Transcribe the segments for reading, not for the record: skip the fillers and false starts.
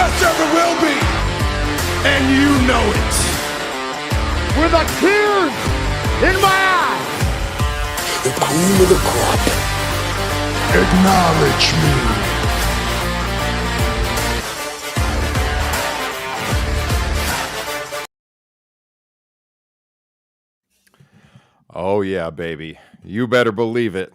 best ever will be. And you know it. With a tear in my eye. The cream of the crop. Acknowledge me. Oh, yeah, baby. You better believe it.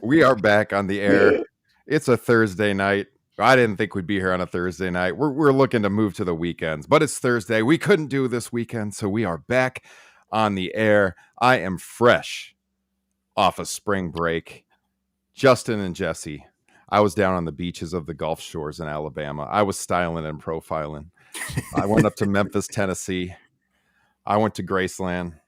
We are back on the air. It's a Thursday night. I didn't think we'd be here on a Thursday night. We're looking to move to the weekends, but it's Thursday. We couldn't do this weekend, so we are back on the air. I am fresh off of spring break. Justin and Jesse, I was down on the beaches of the Gulf Shores in Alabama. I was styling and profiling. I went up to Memphis, Tennessee. I went to Graceland.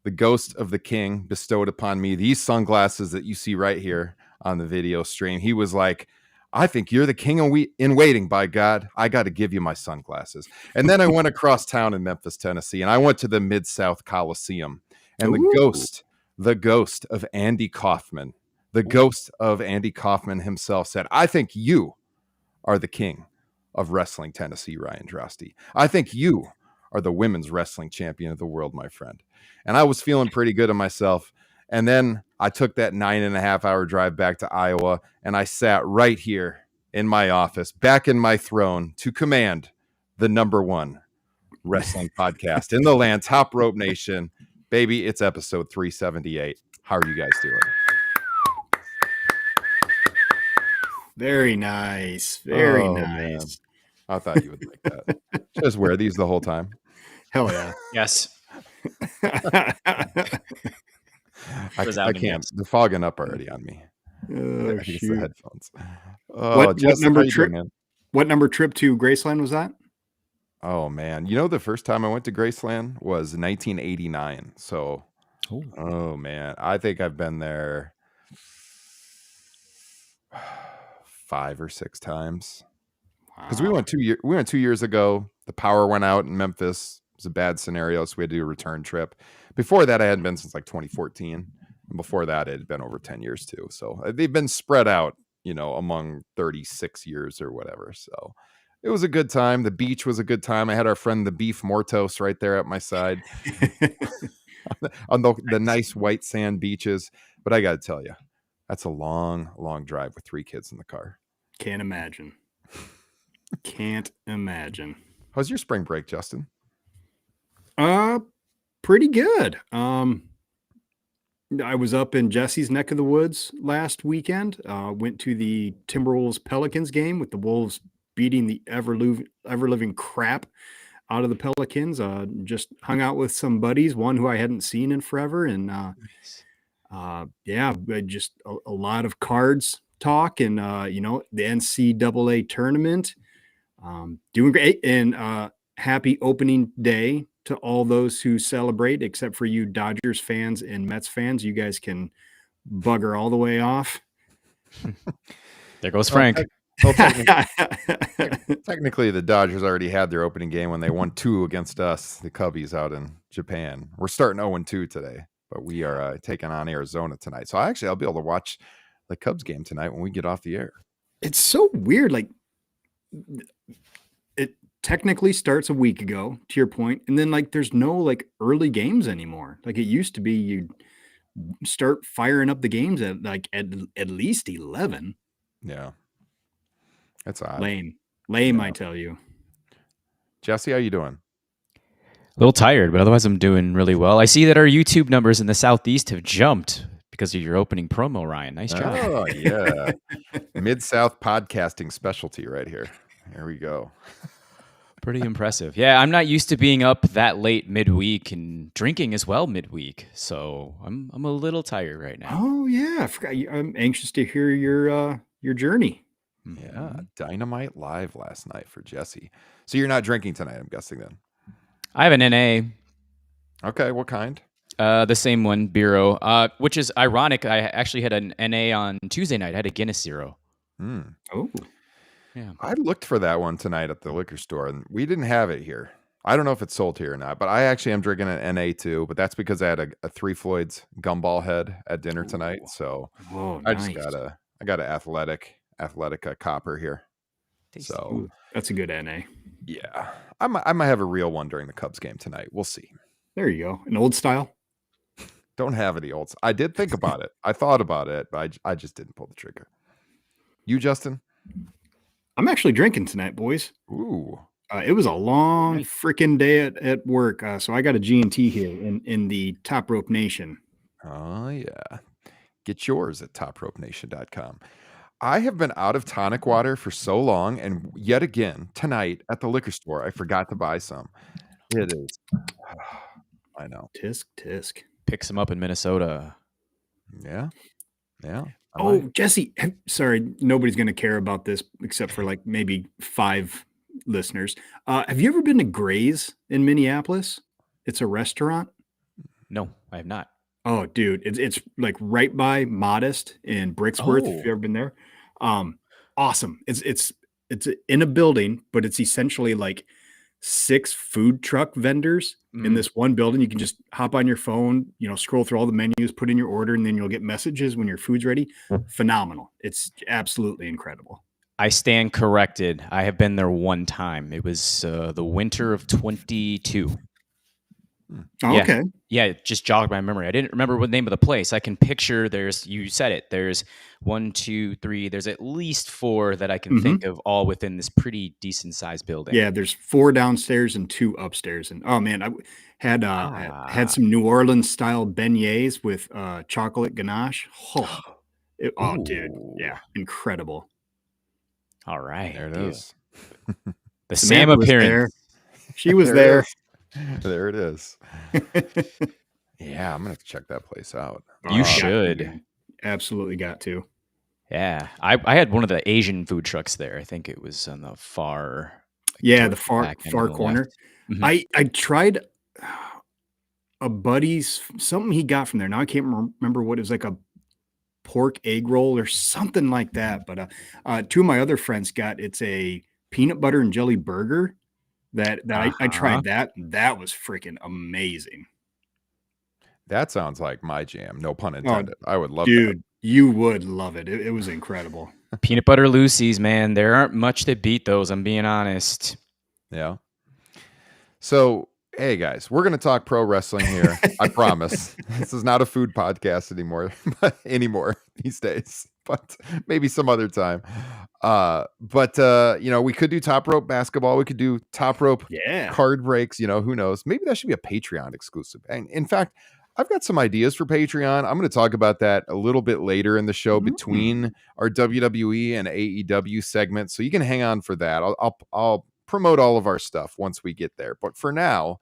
The ghost of the king bestowed upon me these sunglasses that you see right here on the video stream. He was like, I think you're the king in waiting, by God. I got to give you my sunglasses. And then I went across town in Memphis, Tennessee, and I went to the Mid-South Coliseum. And the ghost of Andy Kaufman, the ghost of Andy Kaufman himself said, I think you are the king of wrestling Tennessee, Ryan Drosty. I think you are the women's wrestling champion of the world, my friend. And I was feeling pretty good of myself. And then I took that 9.5-hour drive back to Iowa, and I sat right here in my office, back in my throne, to command the #1 wrestling podcast in the land, Top Rope Nation. Baby, it's episode 378. How are you guys doing? Very nice. Very nice. Man. I thought you would like that. Just wear these the whole time. Hell yeah. Yes. I can't. They're fogging up already on me. Oh, I think it's the headphones. What number trip to Graceland was that? Oh man, you know the first time I went to Graceland was 1989. So, oh man, I think I've been there 5 or 6 times. Because we went 2 years ago. The power went out in Memphis. It was a bad scenario, so we had to do a return trip. Before that, I hadn't been since like 2014. And before that, it had been over 10 years too. So they've been spread out, among 36 years or whatever. So it was a good time. The beach was a good time. I had our friend, the Beef Mortos, right there at my side on the nice white sand beaches. But I got to tell you, that's a long, long drive with 3 kids in the car. Can't imagine. Can't imagine. How's your spring break, Justin? Pretty good. I was up in Jesse's neck of the woods last weekend. Went to the Timberwolves Pelicans game with the Wolves beating the ever living crap out of the Pelicans. Just hung out with some buddies, one who I hadn't seen in forever, and just a lot of cards talk and the NCAA tournament. Doing great, and happy opening day to all those who celebrate, except for you Dodgers fans and Mets fans. You guys can bugger all the way off. There goes Frank. Technically, the Dodgers already had their opening game when they won 2 against us, the Cubbies out in Japan. We're starting 0-2 today, but we are taking on Arizona tonight. So I'll be able to watch the Cubs game tonight when we get off the air. It's so weird. Like, it technically starts a week ago, to your point, and then there's no early games anymore. Like it used to be, you'd start firing up the games at least 11. Yeah, that's odd. Lame, yeah. I tell you. Jesse, how you doing? A little tired, but otherwise I'm doing really well. I see that our YouTube numbers in the Southeast have jumped because of your opening promo, Ryan. Nice job. Oh yeah, Mid-South podcasting specialty right here. Here we go. Pretty impressive. Yeah, I'm not used to being up that late midweek and drinking as well midweek, so I'm a little tired right now. Oh yeah, I forgot. I'm anxious to hear your journey. Yeah, Dynamite Live last night for Jesse. So you're not drinking tonight, I'm guessing then. I have an NA. Okay, what kind? The same one, Bureau, which is ironic. I actually had an NA on Tuesday night. I had a Guinness Zero. Oh. Yeah. I looked for that one tonight at the liquor store, and we didn't have it here. I don't know if it's sold here or not, but I actually am drinking an NA too, but that's because I had a Three Floyds gumball head at dinner tonight. So I just got a Athletica copper here. Tasty. So Ooh, that's a good NA. yeah, I might have a real one during the Cubs game tonight. We'll see. There you go. An old style. Don't have any olds. I did think about it. I thought about it, but I just didn't pull the trigger. You, Justin? I'm actually drinking tonight, boys. Ooh. It was a long Nice. freaking day at work. So I got a G&T here in the Top Rope Nation. Oh, yeah. Get yours at topropenation.com. I have been out of tonic water for so long, and yet again, tonight at the liquor store, I forgot to buy some. It is. I know. Tisk. Pick some up in Minnesota. Yeah. Yeah. Oh, Jesse, sorry, nobody's going to care about this except for like maybe 5 listeners. Have you ever been to Gray's in Minneapolis? It's a restaurant. No, I have not. Oh, dude, it's like right by Modest in Brixworth. If you've ever been there, awesome. It's in a building, but it's essentially like 6 food truck vendors in this one building. You can just hop on your phone, scroll through all the menus, put in your order, and then you'll get messages when your food's ready. Phenomenal. It's absolutely incredible. I stand corrected. I have been there one time. It was the winter of 22. Oh, Yeah. okay. Yeah, it just jogged my memory. I didn't remember what the name of the place. I can picture you said it. There's 1, 2, 3. There's at least 4 that I can think of, all within this pretty decent sized building. Yeah, there's 4 downstairs and 2 upstairs. And oh man, I had some New Orleans style beignets with chocolate ganache. Oh, dude, yeah, incredible. All right. There it is. The Samantha Sam was appearance. there. She was There there. it There it is. Yeah, I'm gonna have to check that place out. You Oh, should. got to. Absolutely got to. Yeah. I had one of the Asian food trucks there. I think it was on the far. Yeah, the towards far back end far on the corner. left. Mhm. I tried a buddy's something he got from there. Now I can't remember what it was, like a pork egg roll or something like that. But 2 of my other friends got it's a peanut butter and jelly burger that I tried that. And that was freaking amazing. That sounds like my jam. No pun intended. I would love Dude, that. you would love it. It was incredible. Peanut butter Lucy's, man. There aren't much that beat those. I'm being honest. Yeah. So, hey guys, we're going to talk pro wrestling here. I promise. This is not a food podcast anymore these days, but maybe some other time. We could do top rope basketball. We could do top rope card breaks. Who knows? Maybe that should be a Patreon exclusive. And in fact, I've got some ideas for Patreon. I'm going to talk about that a little bit later in the show between our WWE and AEW segments. So you can hang on for that. I'll promote all of our stuff once we get there. But for now,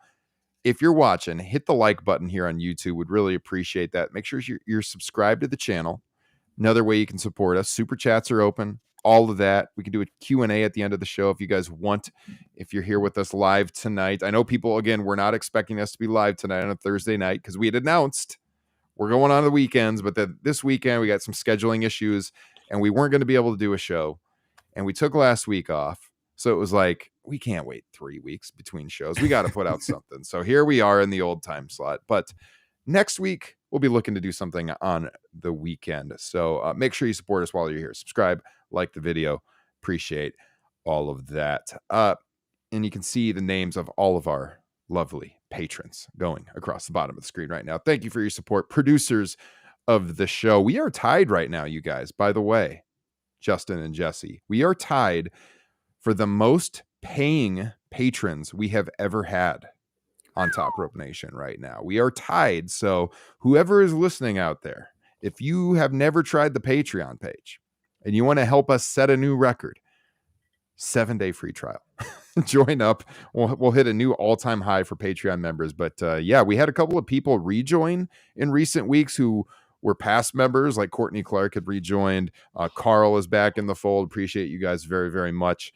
if you're watching, hit the like button here on YouTube. Would really appreciate that. Make sure you're subscribed to the channel. Another way you can support us. Super chats are open. All of that. We can do a Q&A at the end of the show if you guys want. If you're here with us live tonight. I know people, again, we're not expecting us to be live tonight on a Thursday night because we had announced we're going on the weekends, but this weekend we got some scheduling issues and we weren't going to be able to do a show. And we took last week off. So it was like, we can't wait 3 weeks between shows. We got to put out something. So here we are in the old time slot. But next week, we'll be looking to do something on the weekend. So make sure you support us while you're here. Subscribe, like the video. Appreciate all of that. And you can see the names of all of our lovely patrons going across the bottom of the screen right now. Thank you for your support. Producers of the show. We are tied right now, you guys. By the way, Justin and Jesse, we are tied for the most paying patrons we have ever had on Top Rope Nation right now. We are tied. So whoever is listening out there, if you have never tried the Patreon page and you want to help us set a new record, 7-day free trial. Join up. We'll hit a new all-time high for Patreon members. But we had a couple of people rejoin in recent weeks who were past members, like Courtney Clark had rejoined. Carl is back in the fold. Appreciate you guys very, very much.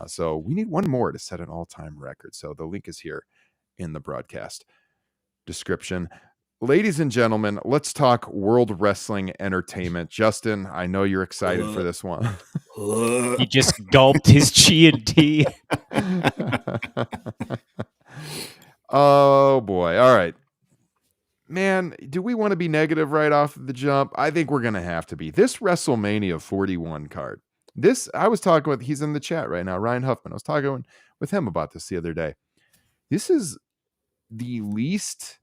So we need one more to set an all-time record. So the link is here in the broadcast description. Ladies and gentlemen, let's talk World Wrestling Entertainment. Justin, I know you're excited for this one. He just gulped his G&T. Oh boy. All right. Man, do we want to be negative right off the jump? I think we're going to have to be. This WrestleMania 41 card, I was talking with, he's in the chat right now, Ryan Huffman. I was talking with him about this the other day. This is the least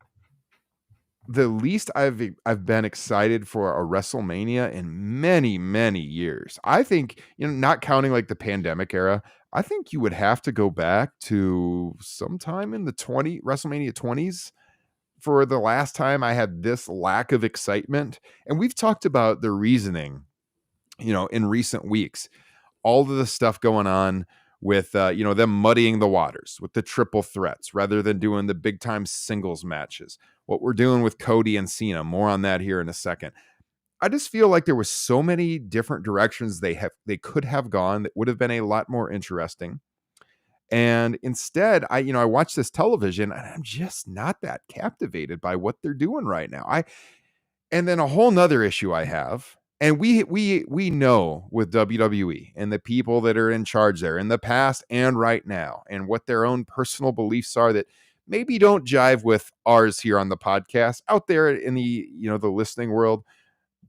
I've been excited for a WrestleMania in many, many years. I think, not counting like the pandemic era, I think you would have to go back to sometime in the WrestleMania 20s for the last time I had this lack of excitement. And we've talked about the reasoning, in recent weeks, all of the stuff going on with, them muddying the waters with the triple threats rather than doing the big time singles matches. What we're doing with Cody and Cena, more on that here in a second. I just feel like there was so many different directions they could have gone that would have been a lot more interesting. And instead, I watch this television and I'm just not that captivated by what they're doing right now. And then a whole nother issue I have, and we know with WWE and the people that are in charge there in the past and right now, and what their own personal beliefs are that maybe don't jive with ours here on the podcast. Out there in the the listening world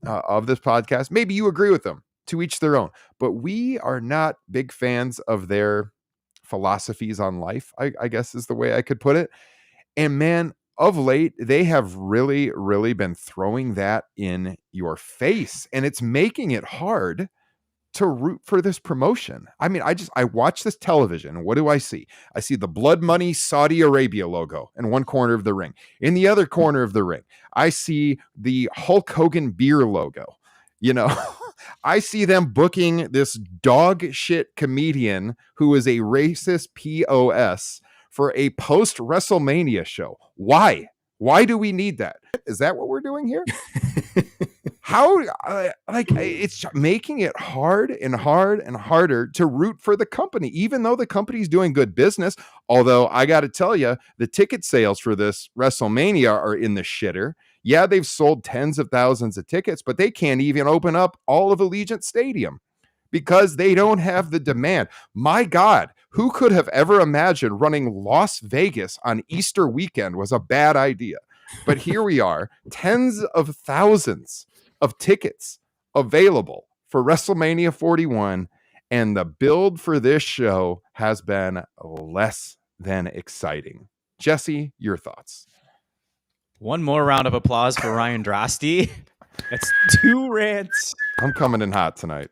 of this podcast, maybe you agree with them. To each their own. But we are not big fans of their philosophies on life, I guess is the way I could put it. And man, of late, they have really, really been throwing that in your face, and it's making it hard to root for this promotion. I mean, I watch this television, and what do I see? I see the Blood Money Saudi Arabia logo in one corner of the ring. In the other corner of the ring, I see the Hulk Hogan beer logo. I see them booking this dog shit comedian who is a racist POS for a post WrestleMania show. Why? Why do we need that? Is that what we're doing here? How, it's making it hard and harder to root for the company, even though the company's doing good business. Although I got to tell you, the ticket sales for this WrestleMania are in the shitter. Yeah, they've sold tens of thousands of tickets, but they can't even open up all of Allegiant Stadium because they don't have the demand. My God, who could have ever imagined running Las Vegas on Easter weekend was a bad idea? But here we are, tens of thousands of tickets available for WrestleMania 41, and the build for this show has been less than exciting. Jesse, your thoughts? One more round of applause for Ryan Drosty. That's 2 rants. I'm coming in hot tonight.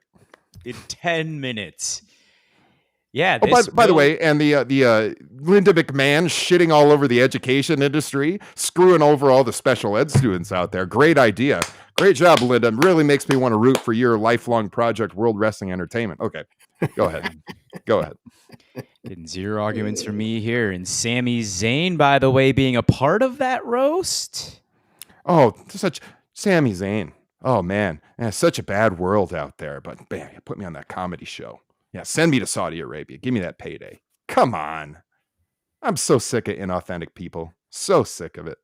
In 10 minutes. Yeah. By the way, and the Linda McMahon shitting all over the education industry, screwing over all the special ed students out there. Great idea. Great job, Linda. Really makes me want to root for your lifelong project, World Wrestling Entertainment. Okay, go ahead. Go ahead. Getting 0 arguments for me here. And Sami Zayn, by the way, being a part of that roast. Oh, such Sami Zayn. Oh, man. Such a bad world out there. But, man, put me on that comedy show. Yeah, send me to Saudi Arabia. Give me that payday. Come on. I'm so sick of inauthentic people. So sick of it.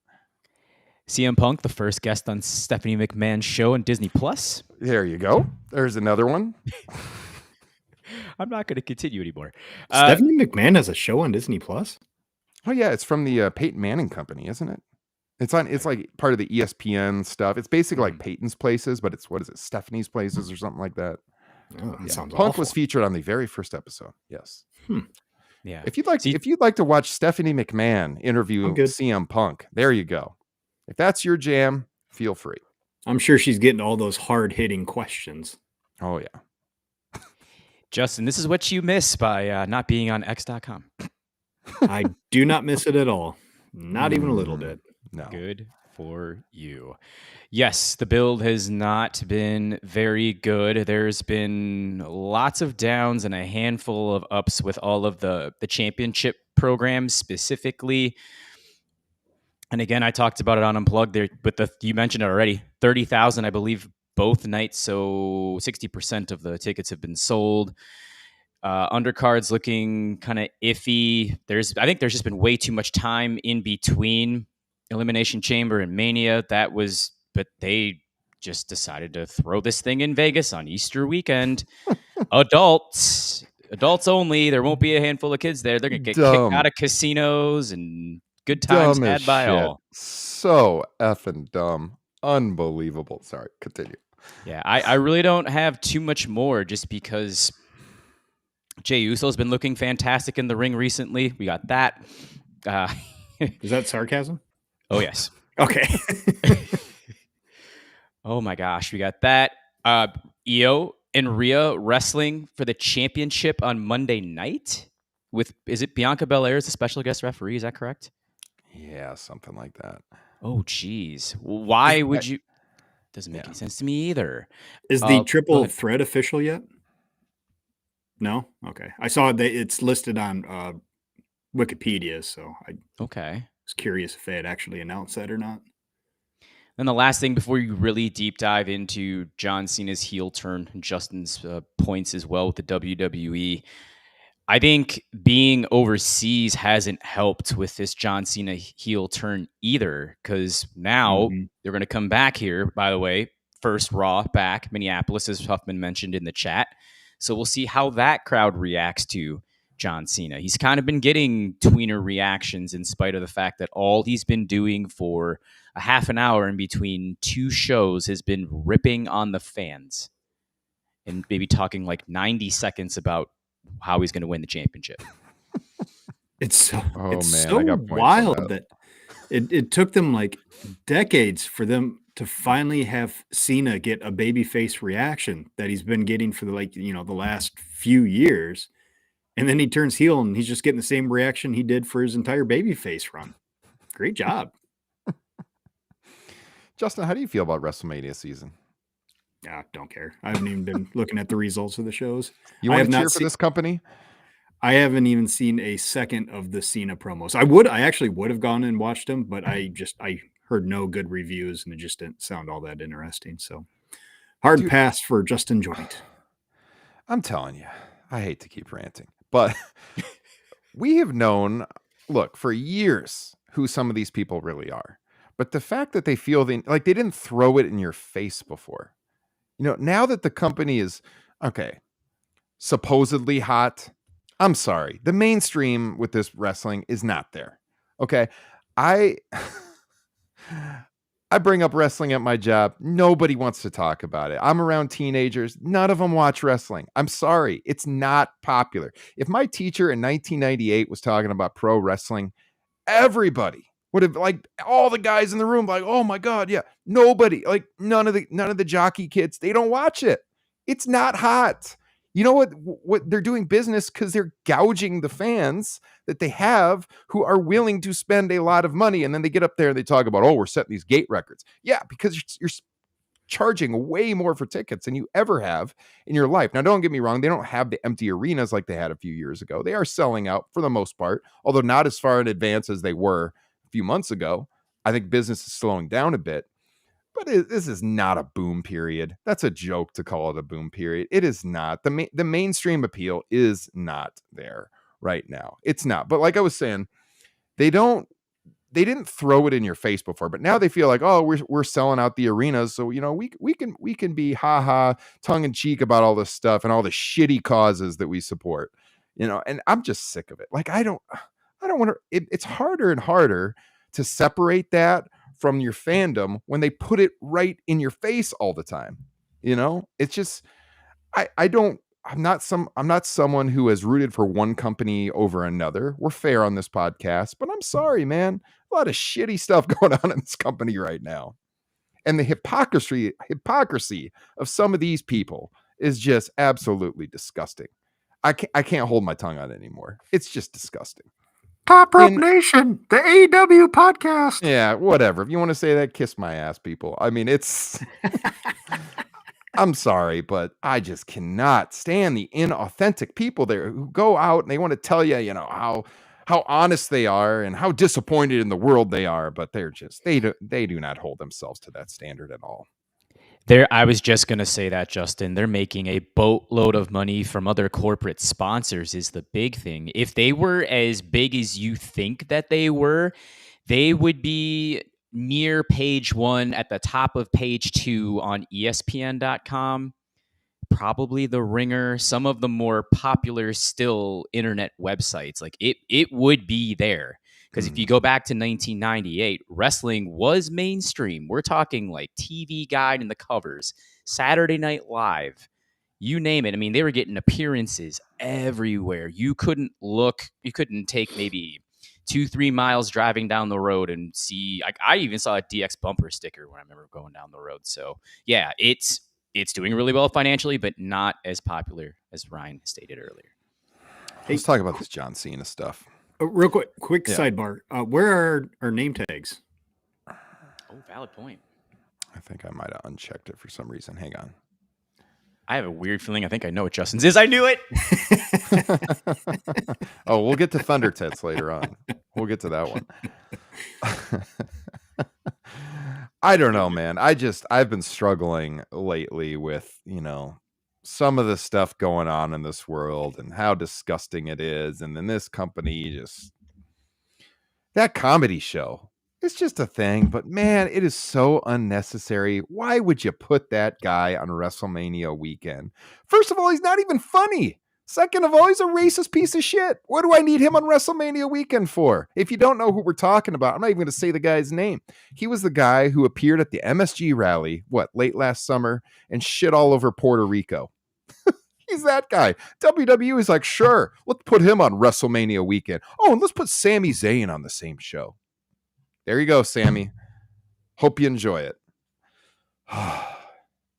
CM Punk, the first guest on Stephanie McMahon's show on Disney Plus. There you go. There's another one. I'm not going to continue anymore. Stephanie McMahon has a show on Disney Plus. Oh yeah, it's from the Peyton Manning company, isn't it? It's like part of the ESPN stuff. It's basically like Peyton's Places, but it's, what is it, Stephanie's Places or something like that. Oh, that sounds Punk awful. was featured on the very first episode. Yes. Yeah. If you'd like to watch Stephanie McMahon interview CM Punk, there you go. If that's your jam, feel free. I'm sure she's getting all those hard-hitting questions. Oh, yeah. Justin, this is what you miss by not being on X.com. I do not miss it at all. Not even a little bit. No. Good for you. Yes, the build has not been very good. There's been lots of downs and a handful of ups with all of the championship programs specifically. And again, I talked about it on Unplugged there, but you mentioned it already. 30,000, I believe, both nights. So 60% of the tickets have been sold. Undercards looking kind of iffy. I think there's just been way too much time in between Elimination Chamber and Mania. But they just decided to throw this thing in Vegas on Easter weekend. Adults only. There won't be a handful of kids there. They're going to get kicked out of casinos and good times had by all. So effing dumb. Unbelievable. Sorry, continue. Yeah, I really don't have too much more just because Jey Uso's been looking fantastic in the ring recently. We got that. Is that sarcasm? Oh, yes. Okay. Oh, my gosh. We got that. Io and Rhea wrestling for the championship on Monday night is it Bianca Belair as a special guest referee? Is that correct? Yeah, something like that. Oh, geez. Why would you? Doesn't make any sense to me either. Is the Go triple ahead. threat official yet? No? Okay. I saw that it's listed on Wikipedia, so I Okay. was curious if they had actually announced that or not. And the last thing before you really deep dive into John Cena's heel turn and Justin's points as well with the WWE, I think being overseas hasn't helped with this John Cena heel turn either, because now they're going to come back here, by the way, first Raw back, Minneapolis, as Huffman mentioned in the chat. So we'll see how that crowd reacts to John Cena. He's kind of been getting tweener reactions in spite of the fact that all he's been doing for a half an hour in between two shows has been ripping on the fans and maybe talking like 90 seconds about how he's going to win the championship. It's so Oh, it's man, so I got points on wild that. it took them like decades for them to finally have Cena get a babyface reaction that he's been getting for the last few years. And then he turns heel and he's just getting the same reaction he did for his entire babyface run. Great job. Justin, how do you feel about WrestleMania season? Don't care. I haven't even been looking at the results of the shows. You I want have to not cheer for this company? I haven't even seen a second of the Cena promos. I actually would have gone and watched them, but I heard no good reviews and it just didn't sound all that interesting. So hard pass for Justin Joint. I'm telling you, I hate to keep ranting, but we have known, look, for years who some of these people really are. But the fact that they feel they didn't throw it in your face before. Now that the company is, okay, supposedly hot, I'm sorry. The mainstream with this wrestling is not there. Okay. I bring up wrestling at my job. Nobody wants to talk about it. I'm around teenagers. None of them watch wrestling. I'm sorry. It's not popular. If my teacher in 1998 was talking about pro wrestling, everybody would have, like, all the guys in the room, like, oh my God. Yeah. Nobody, like none of the jockey kids, they don't watch it. It's not hot. You know what they're doing business because they're gouging the fans that they have who are willing to spend a lot of money. And then they get up there and they talk about, oh, we're setting these gate records. Yeah, because you're charging way more for tickets than you ever have in your life. Now, don't get me wrong. They don't have the empty arenas like they had a few years ago. They are selling out for the most part, although not as far in advance as they were a few months ago. I think business is slowing down a bit. But this is not a boom period. That's a joke to call it a boom period. It is not. The mainstream appeal is not there right now. It's not. But like I was saying, they didn't throw it in your face before, but now they feel like, oh, we're selling out the arenas, so we can be tongue in cheek about all this stuff and all the shitty causes that we support. And I'm just sick of it. Like I don't want to. It's harder and harder to separate that from your fandom when they put it right in your face all the time. It's just, I'm not someone who has rooted for one company over another. We're fair on this podcast, but I'm sorry, man. A lot of shitty stuff going on in this company right now. And the hypocrisy of some of these people is just absolutely disgusting. I can't hold my tongue on it anymore. It's just disgusting. Top Rope Nation, the AEW podcast. Yeah, whatever. If you want to say that, kiss my ass, people. I mean, I'm sorry, but I just cannot stand the inauthentic people there who go out and they want to tell you, how honest they are and how disappointed in the world they are, but they do not hold themselves to that standard at all. I was just going to say that, Justin. They're making a boatload of money from other corporate sponsors is the big thing. If they were as big as you think that they would be near page 1 at the top of page 2 on ESPN.com, probably The Ringer, some of the more popular still internet websites. Like it would be there. Because if you go back to 1998, wrestling was mainstream. We're talking like TV Guide and the covers, Saturday Night Live, you name it. I mean, they were getting appearances everywhere. You couldn't take maybe 2-3 miles driving down the road and see. I even saw a DX bumper sticker when I remember going down the road. So yeah, it's doing really well financially, but not as popular as Ryan stated earlier. Let's talk about this John Cena stuff. Real quick sidebar. Where are our name tags? Oh, valid point. I think I might have unchecked it for some reason. Hang on. I have a weird feeling. I think I know what Justin's is. I knew it. Oh, we'll get to Thunder Tits later on. We'll get to that one. I don't know, man. I've been struggling lately with, some of the stuff going on in this world and how disgusting it is. And then this company that comedy show, it's just a thing, but man, it is so unnecessary. Why would you put that guy on WrestleMania weekend? First of all, he's not even funny. Second of all, he's a racist piece of shit. What do I need him on WrestleMania weekend for? If you don't know who we're talking about, I'm not even going to say the guy's name. He was the guy who appeared at the MSG rally, late last summer, and shit all over Puerto Rico. He's that guy. WWE is like, sure, let's put him on WrestleMania weekend. Oh, and let's put Sami Zayn on the same show. There you go, Sammy. Hope you enjoy it.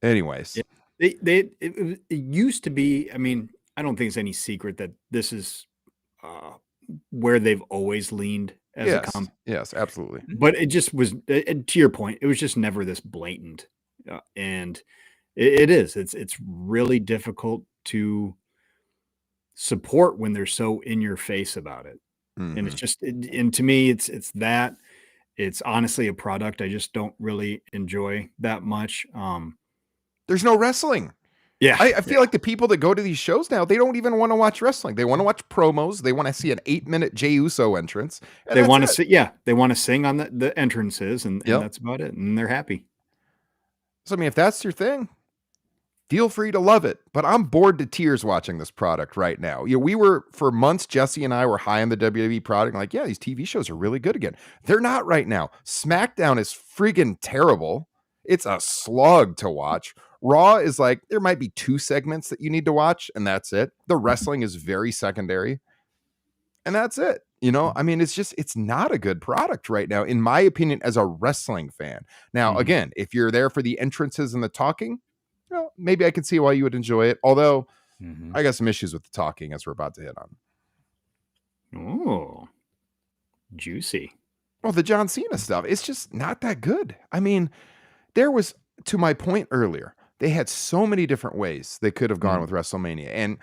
Anyways. It used to be, I mean, I don't think it's any secret that this is where they've always leaned as a company. Yes, absolutely. But it just was, to your point, it was just never this blatant. And it's really difficult to support when they're so in your face about it. Mm-hmm. And it's just, and to me, it's honestly a product I just don't really enjoy that much. There's no wrestling. Yeah. I feel like the people that go to these shows now, they don't even want to watch wrestling. They want to watch promos. They want to see an 8-minute Jey Uso entrance. They want to they want to sing on the entrances and that's about it. And they're happy. So, I mean, if that's your thing, feel free to love it. But I'm bored to tears watching this product right now. We were, for months, Jesse and I were high on the WWE product. Like, yeah, these TV shows are really good again. They're not right now. SmackDown is friggin' terrible. It's a slog to watch. Raw is like, there might be 2 segments that you need to watch, and that's it. The wrestling is very secondary, and that's it. I mean, it's not a good product right now, in my opinion, as a wrestling fan. Now, again, if you're there for the entrances and the talking, maybe I can see why you would enjoy it. Although, I got some issues with the talking, as we're about to hit on. Oh, juicy. Well, the John Cena stuff, it's just not that good. I mean, there was, to my point earlier, they had so many different ways they could have gone with WrestleMania. And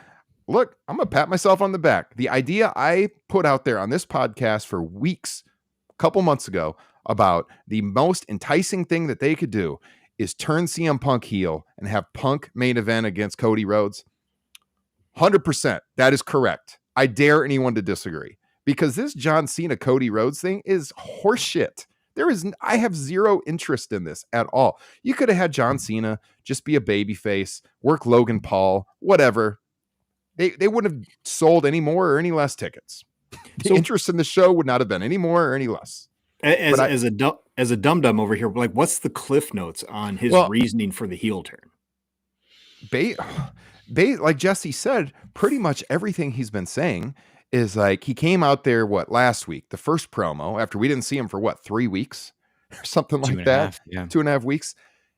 look, I'm going to pat myself on the back. The idea I put out there on this podcast for weeks, a couple months ago, about the most enticing thing that they could do is turn CM Punk heel and have Punk main event against Cody Rhodes. 100%. That is correct. I dare anyone to disagree, because this John Cena Cody Rhodes thing is horseshit. I have zero interest in this at all. You could have had John Cena just be a babyface, work Logan Paul, whatever. They wouldn't have sold any more or any less tickets. The interest in the show would not have been any more or any less. As a dum-dum over here, like, what's the cliff notes on his reasoning for the heel turn? Like Jesse said, pretty much everything he's been saying is like, he came out there, last week, the first promo, after we didn't see him for 3 weeks or something like that. 2.5 weeks.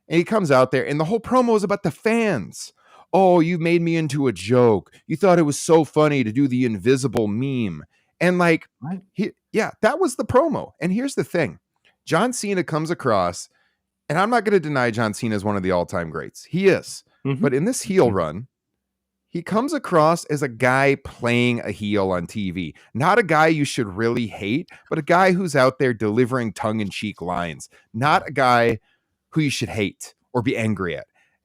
And he comes out there and the whole promo is about the fans. Oh, you made me into a joke. You thought it was so funny to do the invisible meme. And that was the promo. And here's the thing. John Cena comes across, and I'm not going to deny John Cena is one of the all-time greats. He is. Mm-hmm. But in this heel run, he comes across as a guy playing a heel on TV. Not a guy you should really hate, but a guy who's out there delivering tongue-in-cheek lines. Not a guy who you should hate or be angry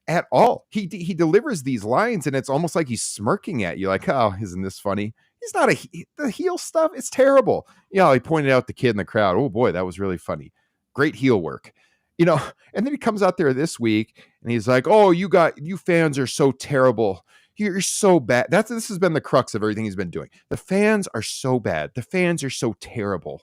at all. He delivers these lines, and it's almost like he's smirking at you, like, oh, isn't this funny? He's not the heel stuff. It's terrible. He pointed out the kid in the crowd. Oh boy, that was really funny. Great heel work. And then he comes out there this week and he's like, oh, you fans are so terrible. You're so bad. This has been the crux of everything he's been doing. The fans are so bad. The fans are so terrible.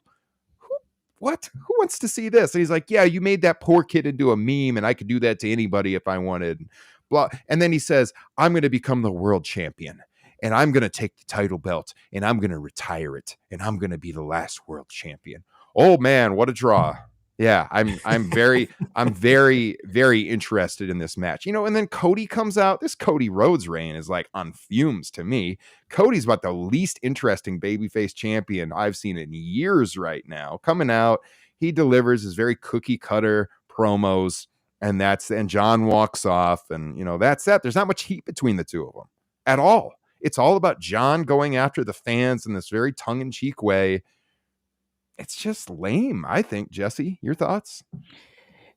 what? Who wants to see this? And he's like, yeah, you made that poor kid into a meme, and I could do that to anybody if I wanted. Blah. And then he says, I'm going to become the world champion, and I'm going to take the title belt, and I'm going to retire it, and I'm going to be the last world champion. Oh man, what a draw. Yeah, I'm very very interested in this match. And then Cody comes out. This Cody Rhodes reign is like on fumes to me. Cody's about the least interesting babyface champion I've seen in years right now. Coming out, he delivers his very cookie cutter promos, and John walks off, and that's that. There's not much heat between the two of them at all. It's all about John going after the fans in this very tongue-in-cheek way. It's just lame, I think. Jesse, your thoughts?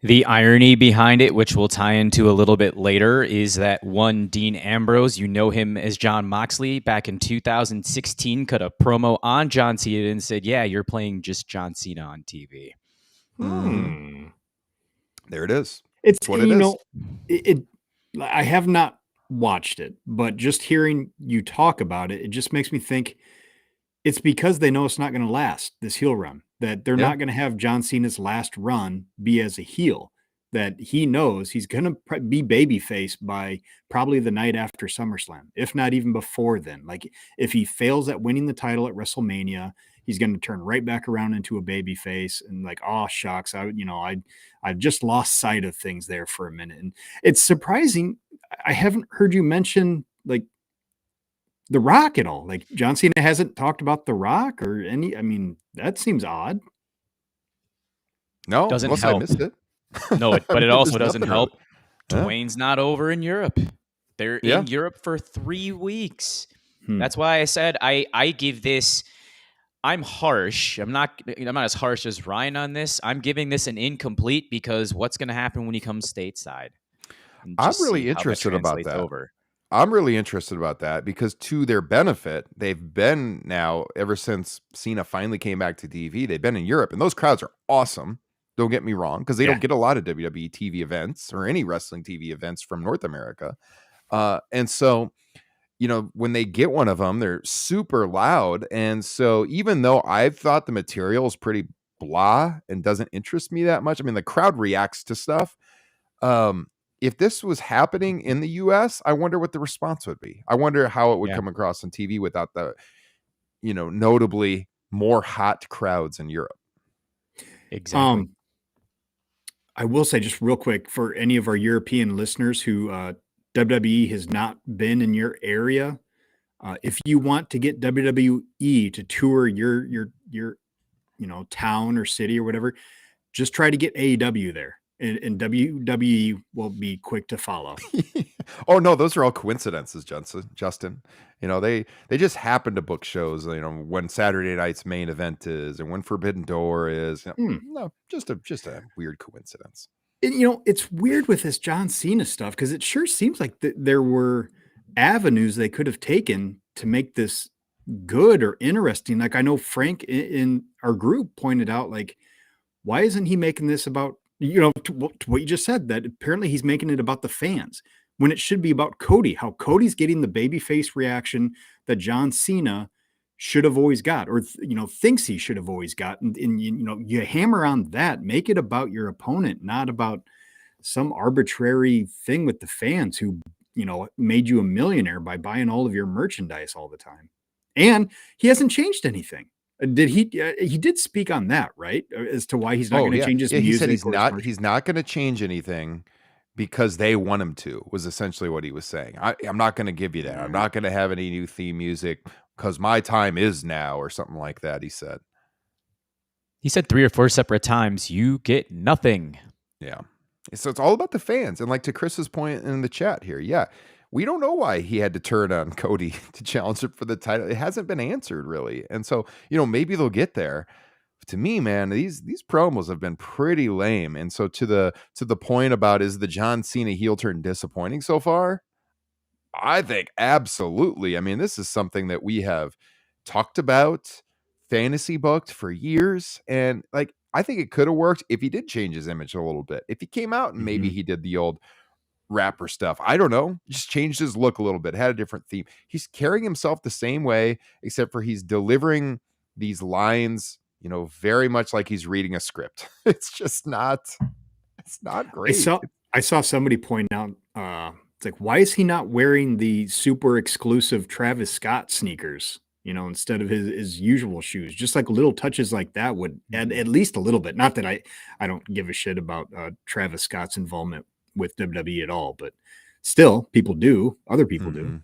The irony behind it, which we'll tie into a little bit later, is that one Dean Ambrose, you know him as John Moxley, back in 2016, cut a promo on John Cena and said, yeah, you're playing just John Cena on TV. There it is. It's what it is. I have not watched it, but just hearing you talk about it, it just makes me think it's because they know it's not going to last, this heel run, that they're not going to have John Cena's last run be as a heel, that he knows he's going to be babyface by probably the night after SummerSlam, if not even before then. Like if he fails at winning the title at WrestleMania, he's going to turn right back around into a babyface and like, oh shucks, I just lost sight of things there for a minute. And it's surprising. I haven't heard you mention like The Rock at all. Like John Cena hasn't talked about The Rock or any. I mean, that seems odd. No, doesn't help. help. I missed it. No, but it also doesn't help. Yeah. Dwayne's not over in Europe. They're in Europe for 3 weeks. That's why I said I give this. I'm harsh. I'm not as harsh as Ryan on this. I'm giving this an incomplete because what's going to happen when he comes stateside? I'm really interested about that. I'm really interested about that because to their benefit, they've been now ever since Cena finally came back to TV, they've been in Europe, and those crowds are awesome. Don't get me wrong, because they don't get a lot of WWE TV events or any wrestling TV events from North America. And so, when they get one of them, they're super loud. And so even though I've thought the material is pretty blah and doesn't interest me that much, I mean, the crowd reacts to stuff. If this was happening in the US, I wonder what the response would be. I wonder how it would come across on TV without the, notably more hot crowds in Europe. Exactly. I will say just real quick for any of our European listeners who WWE has not been in your area, if you want to get WWE to tour your town or city or whatever, just try to get AEW there. And WWE will be quick to follow. Oh no, those are all coincidences, Justin. They just happen to book shows. When Saturday night's main event is, and when Forbidden Door is. No, just a weird coincidence. And, it's weird with this John Cena stuff because it sure seems like there were avenues they could have taken to make this good or interesting. Like I know Frank in our group pointed out, like, why isn't he making this about? To what you just said, that apparently he's making it about the fans when it should be about Cody, how Cody's getting the babyface reaction that John Cena should have always got, or, thinks he should have always got. And you hammer on that, make it about your opponent, not about some arbitrary thing with the fans who, made you a millionaire by buying all of your merchandise all the time. And he hasn't changed anything. Did he? He did speak on that, right? As to why he's not going to change his music. He said he's not going to change anything because they want him to. Was essentially what he was saying. I'm not going to give you that. I'm not going to have any new theme music because my time is now, or something like that. He said. He said 3 or 4 separate times, "You get nothing." Yeah. So it's all about the fans, and like to Chris's point in the chat here, we don't know why he had to turn on Cody to challenge him for the title. It hasn't been answered really. And so, maybe they'll get there. To me, man, these promos have been pretty lame. And so to the point about, is the John Cena heel turn disappointing so far? I think absolutely. I mean, this is something that we have talked about, fantasy booked for years. And like, I think it could have worked if he did change his image a little bit. If he came out and maybe he did the old rapper stuff. I don't know. Just changed his look a little bit, had a different theme. He's carrying himself the same way, except for he's delivering these lines, very much like he's reading a script. It's not great. I saw somebody point out, it's like, why is he not wearing the super exclusive Travis Scott sneakers, instead of his usual shoes? Just like little touches like that would add at least a little bit. Not that I don't give a shit about Travis Scott's involvement with WWE at all, but still, people do. Other people do.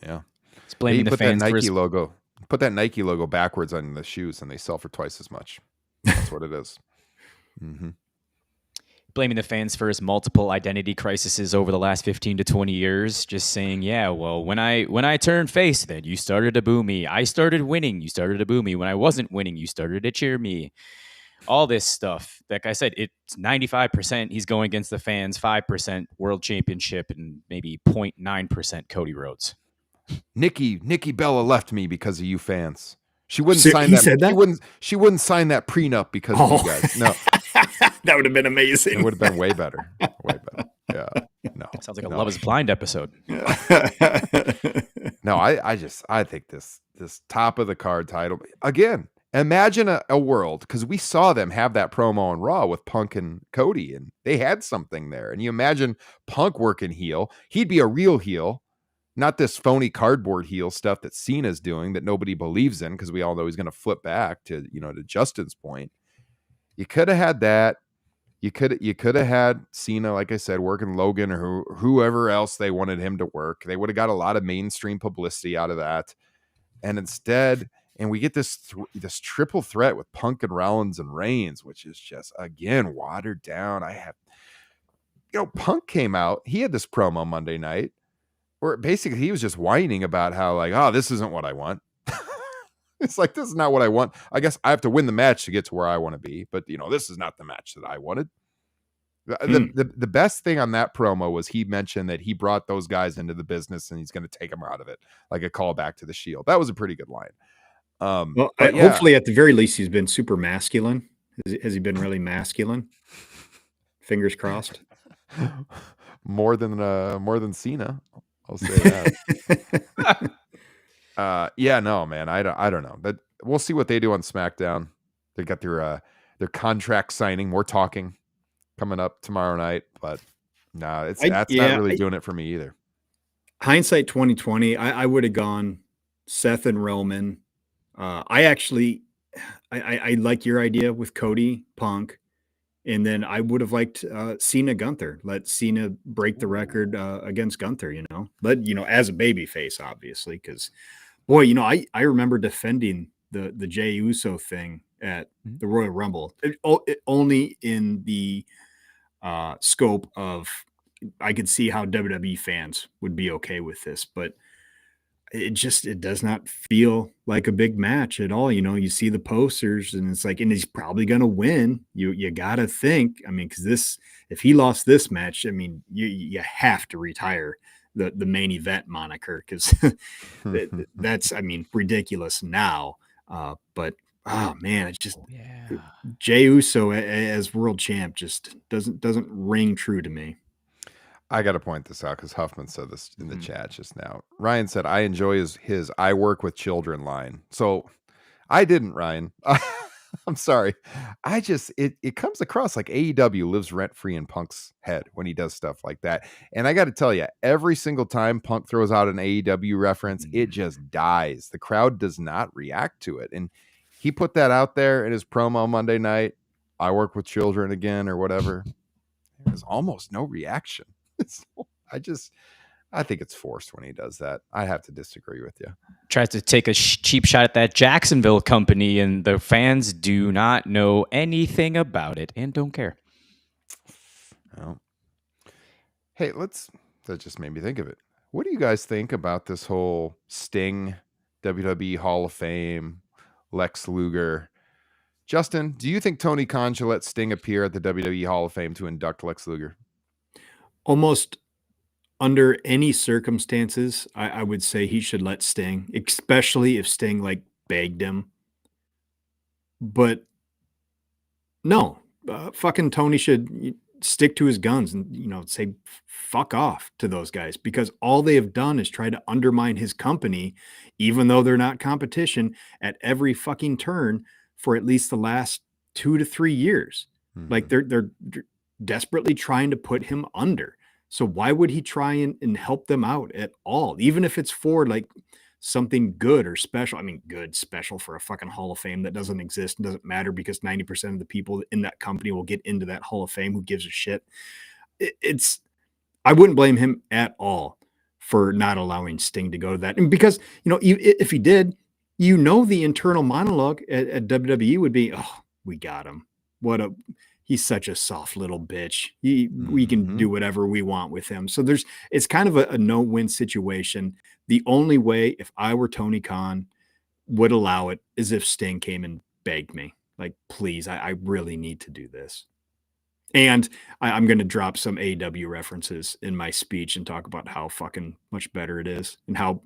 Yeah. It's blaming the fans that for Nike logo. Put that Nike logo backwards on the shoes, and they sell for twice as much. That's what it is. Mm-hmm. Blaming the fans for his multiple identity crises over the last 15 to 20 years, just saying, yeah, well, when I turned face, then you started to boo me. I started winning, you started to boo me. When I wasn't winning, you started to cheer me. All this stuff. Like I said, it's 95% he's going against the fans, 5% world championship, and maybe 0.9% Cody Rhodes. Nikki Bella left me because of you fans. She wouldn't sign he that. Said that? She wouldn't sign that prenup because of you guys. No. That would have been amazing. It would have been way better. Way better. Yeah. No. Sounds like a Love is Blind episode. No, I think this top of the card title again. Imagine a world, because we saw them have that promo on Raw with Punk and Cody, and they had something there. And you imagine Punk working heel. He'd be a real heel, not this phony cardboard heel stuff that Cena's doing that nobody believes in, because we all know he's going to flip back to Justin's point. You could have had that. You could have had Cena, like I said, working Logan or whoever else they wanted him to work. They would have got a lot of mainstream publicity out of that. And instead, we get this triple threat with Punk and Rollins and Reigns, which is just, again, watered down. Punk came out. He had this promo Monday night where basically he was just whining about how, like, oh, this isn't what I want. It's like, this is not what I want. I guess I have to win the match to get to where I want to be. But, this is not the match that I wanted. The best thing on that promo was he mentioned that he brought those guys into the business and he's going to take them out of it, like a callback to the Shield. That was a pretty good line. Hopefully, at the very least, he's been super masculine. Has he been really masculine? Fingers crossed. More than Cena, I'll say that. No, man, I don't know. But we'll see what they do on SmackDown. They got their contract signing. We're talking coming up tomorrow night, but that's not really doing it for me either. Hindsight 2020, I would have gone Seth and Roman. I like your idea with Cody Punk, and then I would have liked Cena Gunther. Let Cena break the record against Gunther. As a baby face, obviously, because boy, I remember defending the Jey Uso thing at the Royal Rumble. Only in the scope of I could see how WWE fans would be okay with this, but it does not feel like a big match at all. You see the posters and it's like, and he's probably going to win. You got to think, because if he lost this match, you have to retire the main event moniker, because that's, ridiculous now. But oh man, it's just Jey Uso as world champ just doesn't ring true to me. I got to point this out because Huffman said this in the chat just now. Ryan said, I enjoy his I work with children line. So I didn't, Ryan. I'm sorry. It comes across like AEW lives rent free in Punk's head when he does stuff like that. And I got to tell you, every single time Punk throws out an AEW reference, it just dies. The crowd does not react to it. And he put that out there in his promo Monday night. I work with children again or whatever. There's almost no reaction. I think it's forced when he does that. I have to disagree with you. Tries to take a cheap shot at that Jacksonville company, and the fans do not know anything about it and don't care. Well, hey, that just made me think of it. What do you guys think about this whole Sting, WWE Hall of Fame, Lex Luger? Justin, do you think Tony Khan should let Sting appear at the WWE Hall of Fame to induct Lex Luger? Almost under any circumstances, I would say he should let Sting, especially if Sting begged him. But no, fucking Tony should stick to his guns and say fuck off to those guys, because all they have done is try to undermine his company, even though they're not competition, at every fucking turn for at least the last 2 to 3 years. Like they're desperately trying to put him under. So why would he try and help them out at all? Even if it's for like something good or special. I mean, good, special for a fucking Hall of Fame that doesn't exist and doesn't matter because 90% of the people in that company will get into that Hall of Fame. Who gives a shit? I wouldn't blame him at all for not allowing Sting to go to that. And because, if he did, the internal monologue at WWE would be, oh, we got him. He's such a soft little bitch. We can do whatever we want with him. So it's kind of a no-win situation. The only way, if I were Tony Khan, would allow it is if Sting came and begged me, like, please, I really need to do this. And I'm going to drop some AEW references in my speech and talk about how fucking much better it is and how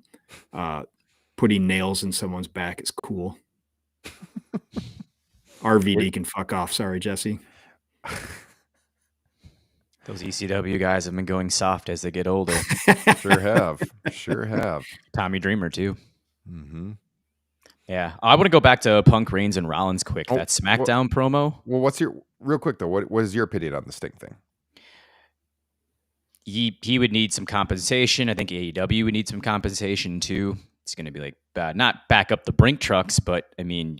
putting nails in someone's back is cool. RVD can fuck off. Sorry, Jesse. Those ECW guys have been going soft as they get older. Sure have. Tommy Dreamer too. Mm-hmm. Yeah, I want to go back to Punk, Reigns, and Rollins quick. That SmackDown promo. Well, what's your real quick though? What is your opinion on the Sting thing? He would need some compensation. I think AEW would need some compensation too. It's going to be like not back up the Brink trucks, but I mean,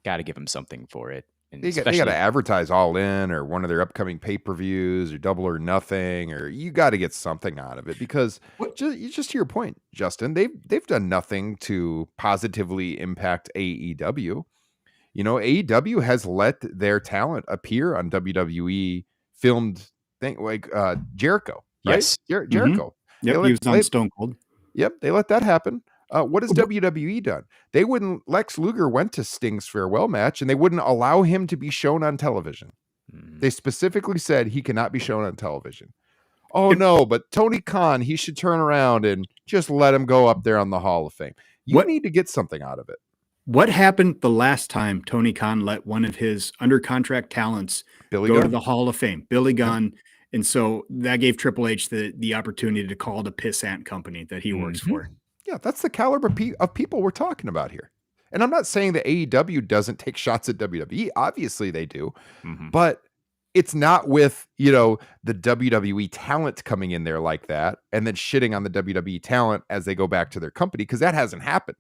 got to give him something for it. They got to advertise All In or one of their upcoming pay-per-views or Double or Nothing, or you got to get something out of it because just to your point, Justin, they've done nothing to positively impact AEW. AEW has let their talent appear on WWE filmed thing like Jericho. Right? Yes, Jericho. Yep, he was on Stone Cold. Yep, they let that happen. What has WWE done? They wouldn't. Lex Luger went to Sting's farewell match, and they wouldn't allow him to be shown on television. They specifically said he cannot be shown on television. Oh no, but Tony Khan, he should turn around and just let him go up there on the Hall of Fame. You need to get something out of it. What happened the last time Tony Khan let one of his under contract talents go to the Hall of Fame? Billy Gunn. And so that gave Triple H the opportunity to call the pissant company that he works for. Yeah, that's the caliber of people we're talking about here. And I'm not saying that AEW doesn't take shots at WWE. Obviously they do. But it's not with, the WWE talent coming in there like that and then shitting on the WWE talent as they go back to their company, because that hasn't happened.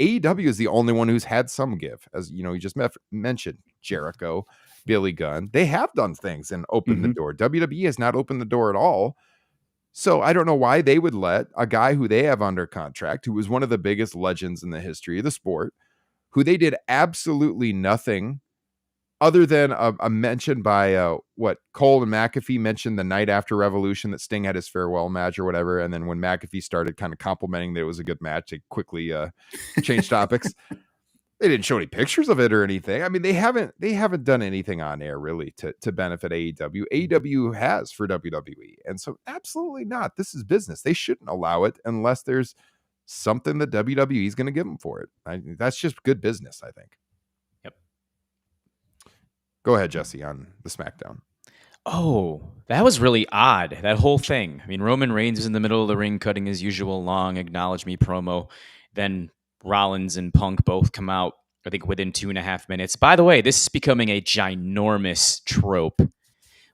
AEW is the only one who's had some give. As you just mentioned, Jericho, Billy Gunn. They have done things and opened the door. WWE has not opened the door at all. So I don't know why they would let a guy who they have under contract, who was one of the biggest legends in the history of the sport, who they did absolutely nothing other than a mention by Cole and McAfee mentioned the night after Revolution that Sting had his farewell match or whatever. And then when McAfee started kind of complimenting that it was a good match, they quickly changed topics. They didn't show any pictures of it or anything. I mean, they haven't done anything on air really to benefit AEW. AEW has for WWE. And so absolutely not. This is business. They shouldn't allow it unless there's something that WWE is going to give them for it. That's just good business, I think. Yep. Go ahead, Jesse, on the SmackDown. Oh, that was really odd, that whole thing. I mean, Roman Reigns is in the middle of the ring cutting his usual long acknowledge me promo. Then Rollins and Punk both come out, I think, within 2.5 minutes. By the way, this is becoming a ginormous trope.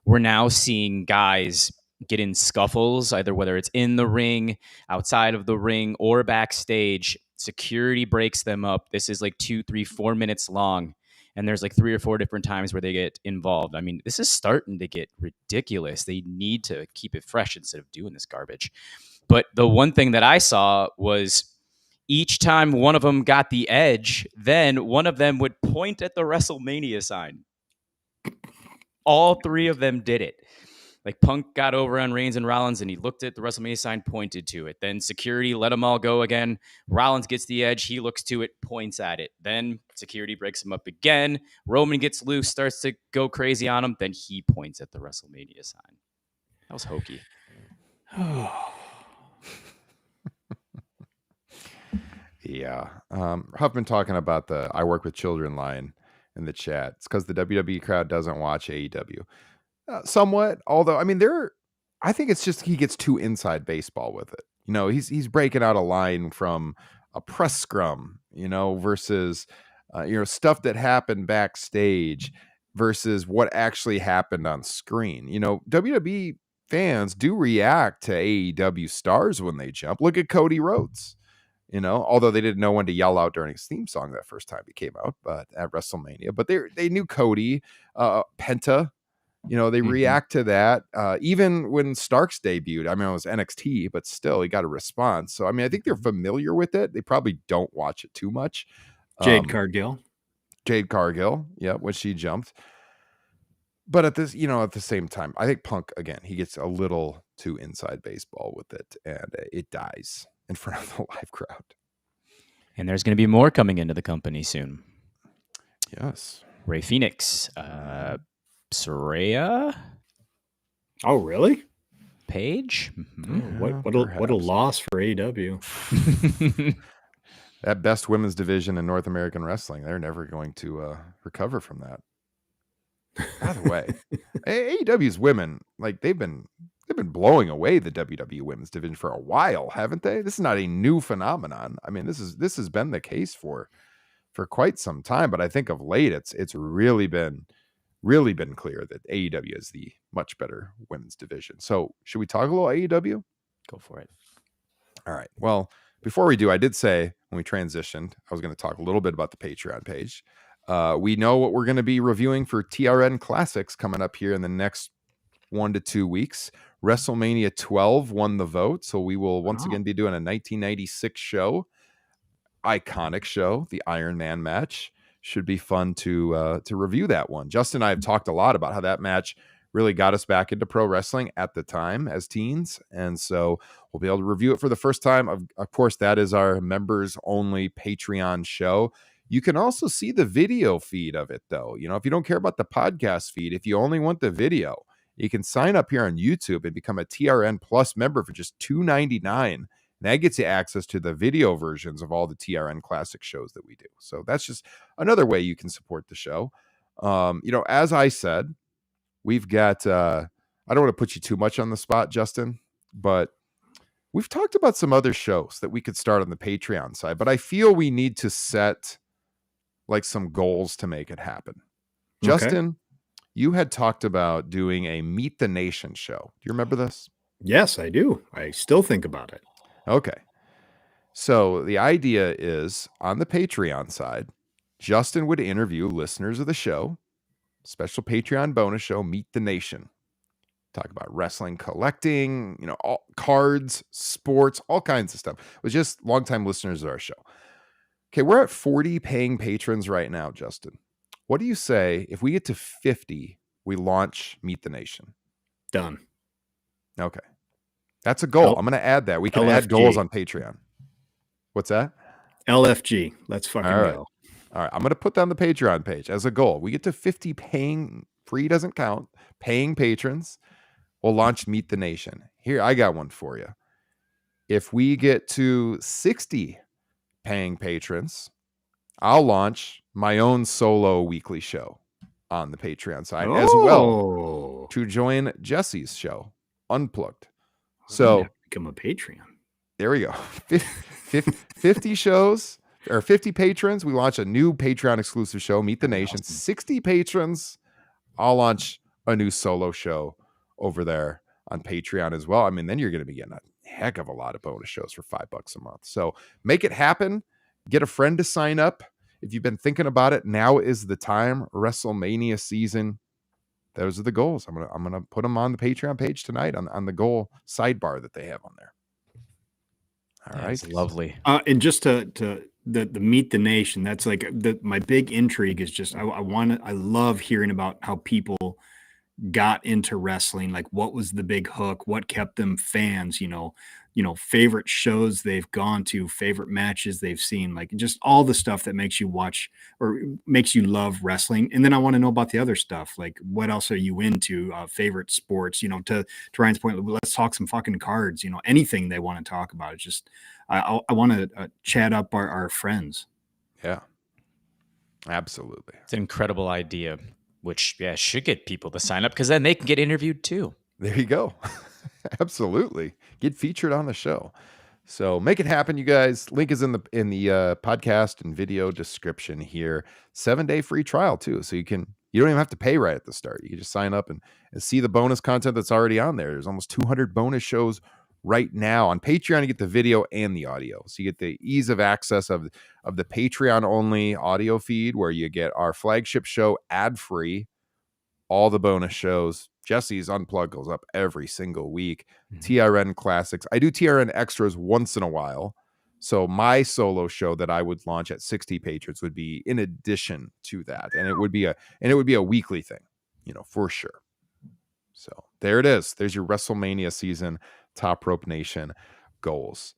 We're now seeing guys get in scuffles, either whether it's in the ring, outside of the ring, or backstage. Security breaks them up. This is like 2, 3, 4 minutes long. And there's like 3 or 4 different times where they get involved. I mean, this is starting to get ridiculous. They need to keep it fresh instead of doing this garbage. But the one thing that I saw was each time one of them got the edge, then one of them would point at the WrestleMania sign. All 3 of them did it. Like Punk got over on Reigns and Rollins and he looked at the WrestleMania sign, pointed to it. Then security let them all go again. Rollins gets the edge. He looks to it, points at it. Then security breaks him up again. Roman gets loose, starts to go crazy on him. Then he points at the WrestleMania sign. That was hokey. Yeah. Huffman talking about the I work with children line in the chat. It's because the WWE crowd doesn't watch AEW. Somewhat, although, I mean, I think it's just he gets too inside baseball with it. He's breaking out a line from a press scrum, versus stuff that happened backstage versus what actually happened on screen. WWE fans do react to AEW stars when they jump. Look at Cody Rhodes. Although they didn't know when to yell out during his theme song that first time he came out, but at WrestleMania, but they knew Cody, Penta, they react to that. Even when Starks debuted, I mean, it was NXT, but still he got a response. So, I mean, I think they're familiar with it. They probably don't watch it too much. Jade Cargill. Yeah, when she jumped. But at the same time, I think Punk, again, he gets a little too inside baseball with it, and it dies in front of the live crowd. And there's going to be more coming into the company soon. Yes. Ray Phoenix, Saraya. Oh, really? Page. Mm-hmm. What a loss for AEW. That best women's division in North American wrestling. They're never going to recover from that. By the way, AEW's women, like they've been blowing away the WWE women's division for a while, haven't they? This is not a new phenomenon. I mean, this has been the case for quite some time, but I think of late it's really been clear that AEW is the much better women's division. So should we talk a little AEW? Go for it. All right. Well, before we do, I did say when we transitioned, I was going to talk a little bit about the Patreon page. We know what we're going to be reviewing for TRN Classics coming up here in the next 1 to 2 weeks. WrestleMania 12 won the vote, so we will once again be doing a 1996 show. Iconic show, the Iron Man match. Should be fun to review that one. Justin and I have talked a lot about how that match really got us back into pro wrestling at the time as teens, and so we'll be able to review it for the first time. Of course, that is our members only Patreon show. You can also see the video feed of it, though. If you don't care about the podcast feed, if you only want the video, you can sign up here on YouTube and become a TRN Plus member for just $2.99. That gets you access to the video versions of all the TRN Classic shows that we do. So that's just another way you can support the show. As I said, we've got, I don't want to put you too much on the spot, Justin, but we've talked about some other shows that we could start on the Patreon side, but I feel we need to set like some goals to make it happen. Okay. Justin, you had talked about doing a Meet the Nation show. Do you remember this? Yes, I do. I still think about it. Okay. So the idea is on the Patreon side, Justin would interview listeners of the show, special Patreon bonus show, Meet the Nation. Talk about wrestling, collecting, all cards, sports, all kinds of stuff. It was just longtime listeners of our show. Okay, we're at 40 paying patrons right now, Justin. What do you say if we get to 50, we launch Meet the Nation? Done. Okay. That's a goal. I'm going to add that. We can add goals on Patreon. What's that? LFG. Let's fucking go. All right. I'm going to put that on the Patreon page as a goal. We get to 50 paying, free doesn't count, paying patrons. We'll launch Meet the Nation. Here, I got one for you. If we get to 60 paying patrons, I'll launch my own solo weekly show on the Patreon side as well to join Jesse's show, Unplugged. So become a Patreon. There we go. 50 shows or 50 patrons. We launch a new Patreon exclusive show, Meet the Nation. 60 patrons. I'll launch a new solo show over there on Patreon as well. I mean, then you're going to be getting a heck of a lot of bonus shows for $5 a month. So make it happen. Get a friend to sign up. If you've been thinking about it, now is the time. WrestleMania season. Those are the goals. I'm gonna put them on the Patreon page tonight on the goal sidebar that they have on there. All right, that's lovely. And just to the Meet the Nation, that's like my big intrigue is just I love hearing about how people got into wrestling, like what was the big hook, what kept them fans, favorite shows they've gone to, favorite matches they've seen, like just all the stuff that makes you watch or makes you love wrestling. And then I want to know about the other stuff, like what else are you into, favorite sports, to Ryan's point, let's talk some fucking cards, anything they want to talk about. It's just I want to chat up our friends. Yeah, absolutely. It's an incredible idea, which should get people to sign up because then they can get interviewed too. There you go. Absolutely. Get featured on the show. So make it happen, you guys. Link is in the podcast and video description here. 7-day free trial too, so you don't even have to pay right at the start. You can just sign up and see the bonus content that's already on there. There's almost 200 bonus shows right now on Patreon. You get the video and the audio, so you get the ease of access of the Patreon only audio feed, where you get our flagship show ad free, all the bonus shows. Jesse's Unplugged goes up every single week. TRN Classics. I do TRN Extras once in a while. So my solo show that I would launch at 60 patrons would be in addition to that. And it would be a weekly thing, for sure. So there it is. There's your WrestleMania season Top Rope Nation goals.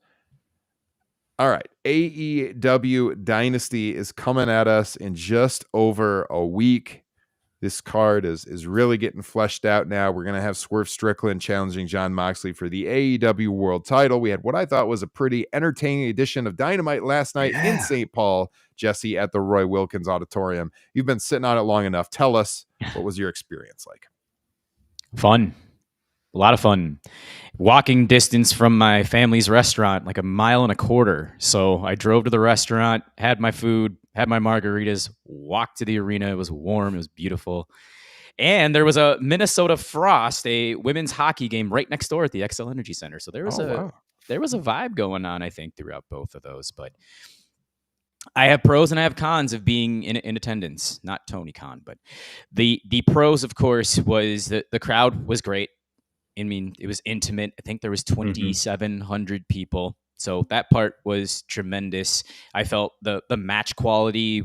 All right. AEW Dynasty is coming at us in just over a week. This card is really getting fleshed out now. We're going to have Swerve Strickland challenging Jon Moxley for the AEW World title. We had what I thought was a pretty entertaining edition of Dynamite last night in St. Paul, Jesse, at the Roy Wilkins Auditorium. You've been sitting on it long enough. Tell us, what was your experience like? Fun. A lot of fun. Walking distance from my family's restaurant, like 1.25 miles. So I drove to the restaurant, had my food, had my margaritas, walked to the arena. It was warm. It was beautiful. And there was a Minnesota Frost, a women's hockey game right next door at the XL Energy Center. So there was a vibe going on, I think, throughout both of those. But I have pros and I have cons of being in attendance. Not Tony Khan, but the pros, of course, was that the crowd was great. I mean, it was intimate. I think there was 2,700 people. So that part was tremendous. I felt the match quality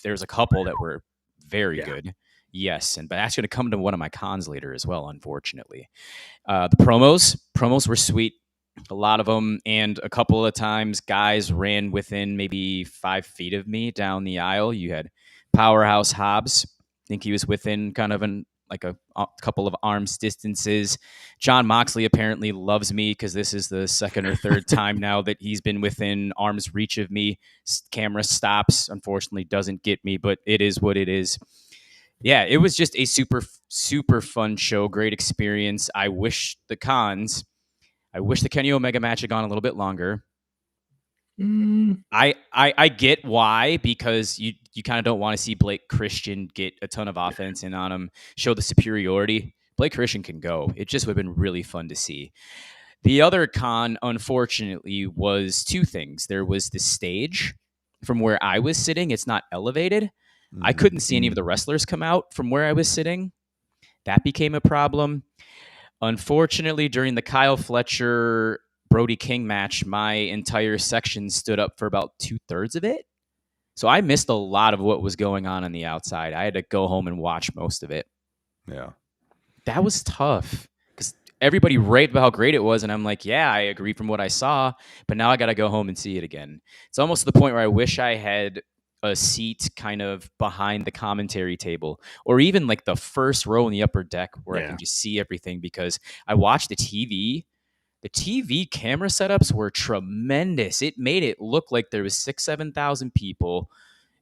there's a couple that were very good. Yes. But that's going to come to one of my cons later as well, unfortunately. The promos were sweet. A lot of them. And a couple of times guys ran within maybe 5 feet of me down the aisle. You had Powerhouse Hobbs. I think he was within kind of a couple of arms distances. Jon Moxley apparently loves me because this is the second or third time now that he's been within arm's reach of me. Camera stops, unfortunately doesn't get me, but it is what it is. Yeah, it was just a super, super fun show. Great experience. I wish the Kenny Omega match had gone a little bit longer. I get why, because you kind of don't want to see Blake Christian get a ton of offense in on him, show the superiority. Blake Christian can go. It just would have been really fun to see. The other con, unfortunately, was 2 things. There was the stage from where I was sitting. It's not elevated. I couldn't see any of the wrestlers come out from where I was sitting. That became a problem. Unfortunately, during the Kyle Fletcher Brody King match, my entire section stood up for about 2/3 of it. So I missed a lot of what was going on the outside. I had to go home and watch most of it. Yeah. That was tough because everybody raved about how great it was. And I'm like, yeah, I agree from what I saw, but now I got to go home and see it again. It's almost to the point where I wish I had a seat kind of behind the commentary table, or even like the first row in the upper deck where I can just see everything, because I watched the TV. The TV camera setups were tremendous. It made it look like there was 6,000-7,000 people.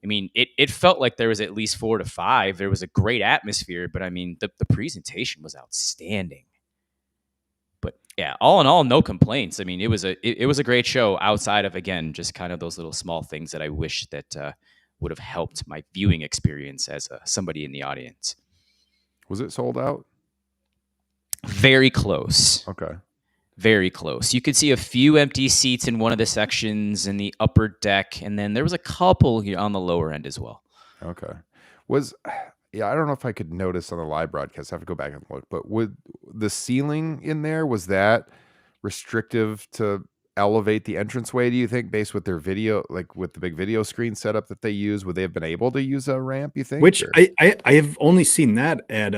I mean, it felt like there was at least 4 to 5. There was a great atmosphere, but I mean, the presentation was outstanding. But yeah, all in all, no complaints. I mean, it was a great show outside of, again, just kind of those little small things that I wish that would have helped my viewing experience as somebody in the audience. Was it sold out? Very close. Okay. Very close. You could see a few empty seats in one of the sections in the upper deck, and then there was a couple here on the lower end as well. Okay. I don't know if I could notice on the live broadcast. I have to go back and look. But would the ceiling in there, was that restrictive to elevate the entranceway, do you think, based with their video, like with the big video screen setup that they use? Would they have been able to use a ramp, you think? Which I have only seen that at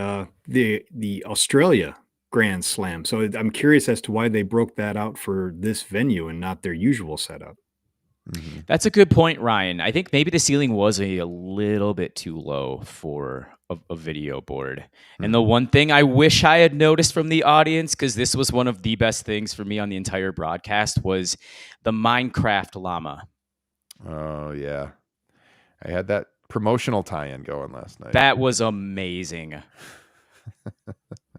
the Australia Grand Slam. So I'm curious as to why they broke that out for this venue and not their usual setup. Mm-hmm. That's a good point, Ryan. I think maybe the ceiling was a little bit too low for a video board. Mm-hmm. And the one thing I wish I had noticed from the audience, because this was one of the best things for me on the entire broadcast, was the Minecraft llama. Oh, yeah. I had that promotional tie-in going last night. That was amazing.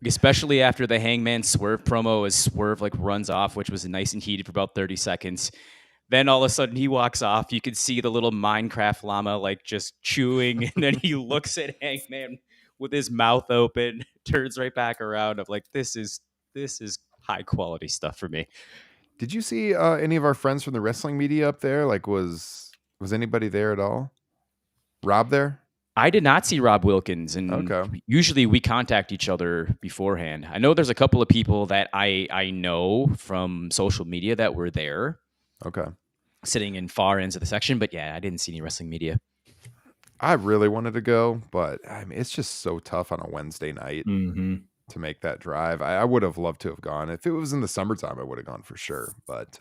Especially after the Hangman Swerve promo, as Swerve like runs off, which was nice and heated for about 30 seconds. Then all of a sudden he walks off. You can see the little Minecraft llama like just chewing, and then he looks at Hangman with his mouth open, turns right back around. I'm like, this is high quality stuff for me. Did you see any of our friends from the wrestling media up there? Like, was anybody there at all? Rob there? I did not see Rob Wilkins, and Okay. usually we contact each other beforehand. I know there's a couple of people that I know from social media that were there, Okay. sitting in far ends of the section, but yeah, I didn't see any wrestling media. I really wanted to go, but I mean, it's just so tough on a Wednesday night Mm-hmm. to make that drive. I would have loved to have gone. If it was in the summertime, I would have gone for sure. But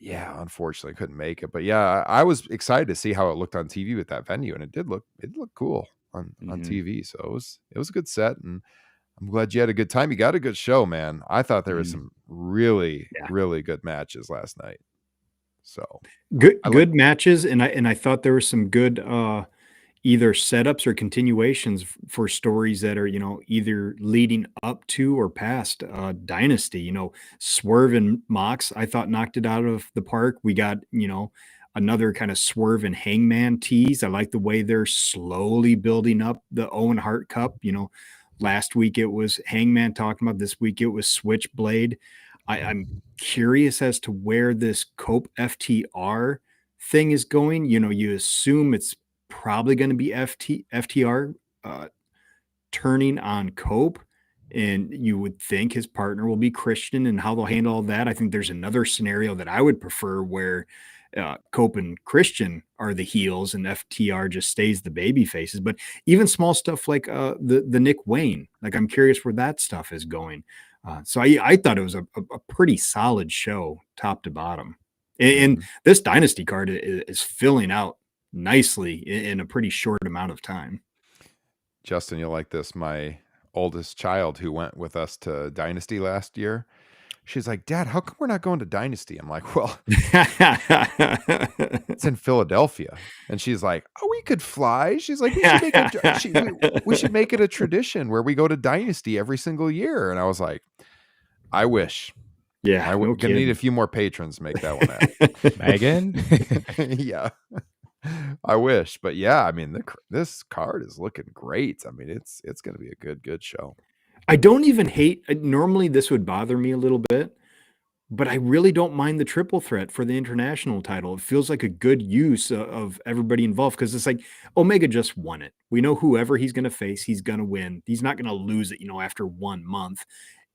yeah, unfortunately, couldn't make it. But yeah, I was excited to see how it looked on TV with that venue, and it looked cool on TV. So it was a good set, and I'm glad you had a good time. You got a good show, man. I thought there was some really good matches last night. So Good matches, and I thought there were some good either setups or continuations for stories that are, either leading up to or past Dynasty. Swerve and Mox, I thought knocked it out of the park. We got, another kind of Swerve and Hangman tease. I like the way they're slowly building up the Owen Hart Cup. Last week it was Hangman talking about, this week it was Switchblade. I'm curious as to where this Cope FTR thing is going. You assume it's probably going to be FTR turning on Cope, and you would think his partner will be Christian, and how they'll handle all that. I think there's another scenario that I would prefer where Cope and Christian are the heels and FTR just stays the baby faces. But even small stuff like the Nick Wayne, like I'm curious where that stuff is going. So I thought it was a pretty solid show, top to bottom. And this Dynasty card is filling out nicely in a pretty short amount of time. Justin, you'll like this. My oldest child who went with us to Dynasty last year, she's like, Dad, how come we're not going to Dynasty? I'm like, well, it's in Philadelphia. And she's like, oh, we could fly. She's like, we should make it a tradition where we go to Dynasty every single year. And I was like, I wish. Yeah, I'm gonna need a few more patrons to make that one happen. Megan? Yeah. I wish, but yeah, I mean, this card is looking great. I mean, it's going to be a good show. I don't even hate. Normally, this would bother me a little bit, but I really don't mind the triple threat for the international title. It feels like a good use of everybody involved, because it's like Omega just won it. We know whoever he's going to face, he's going to win. He's not going to lose it, after 1 month.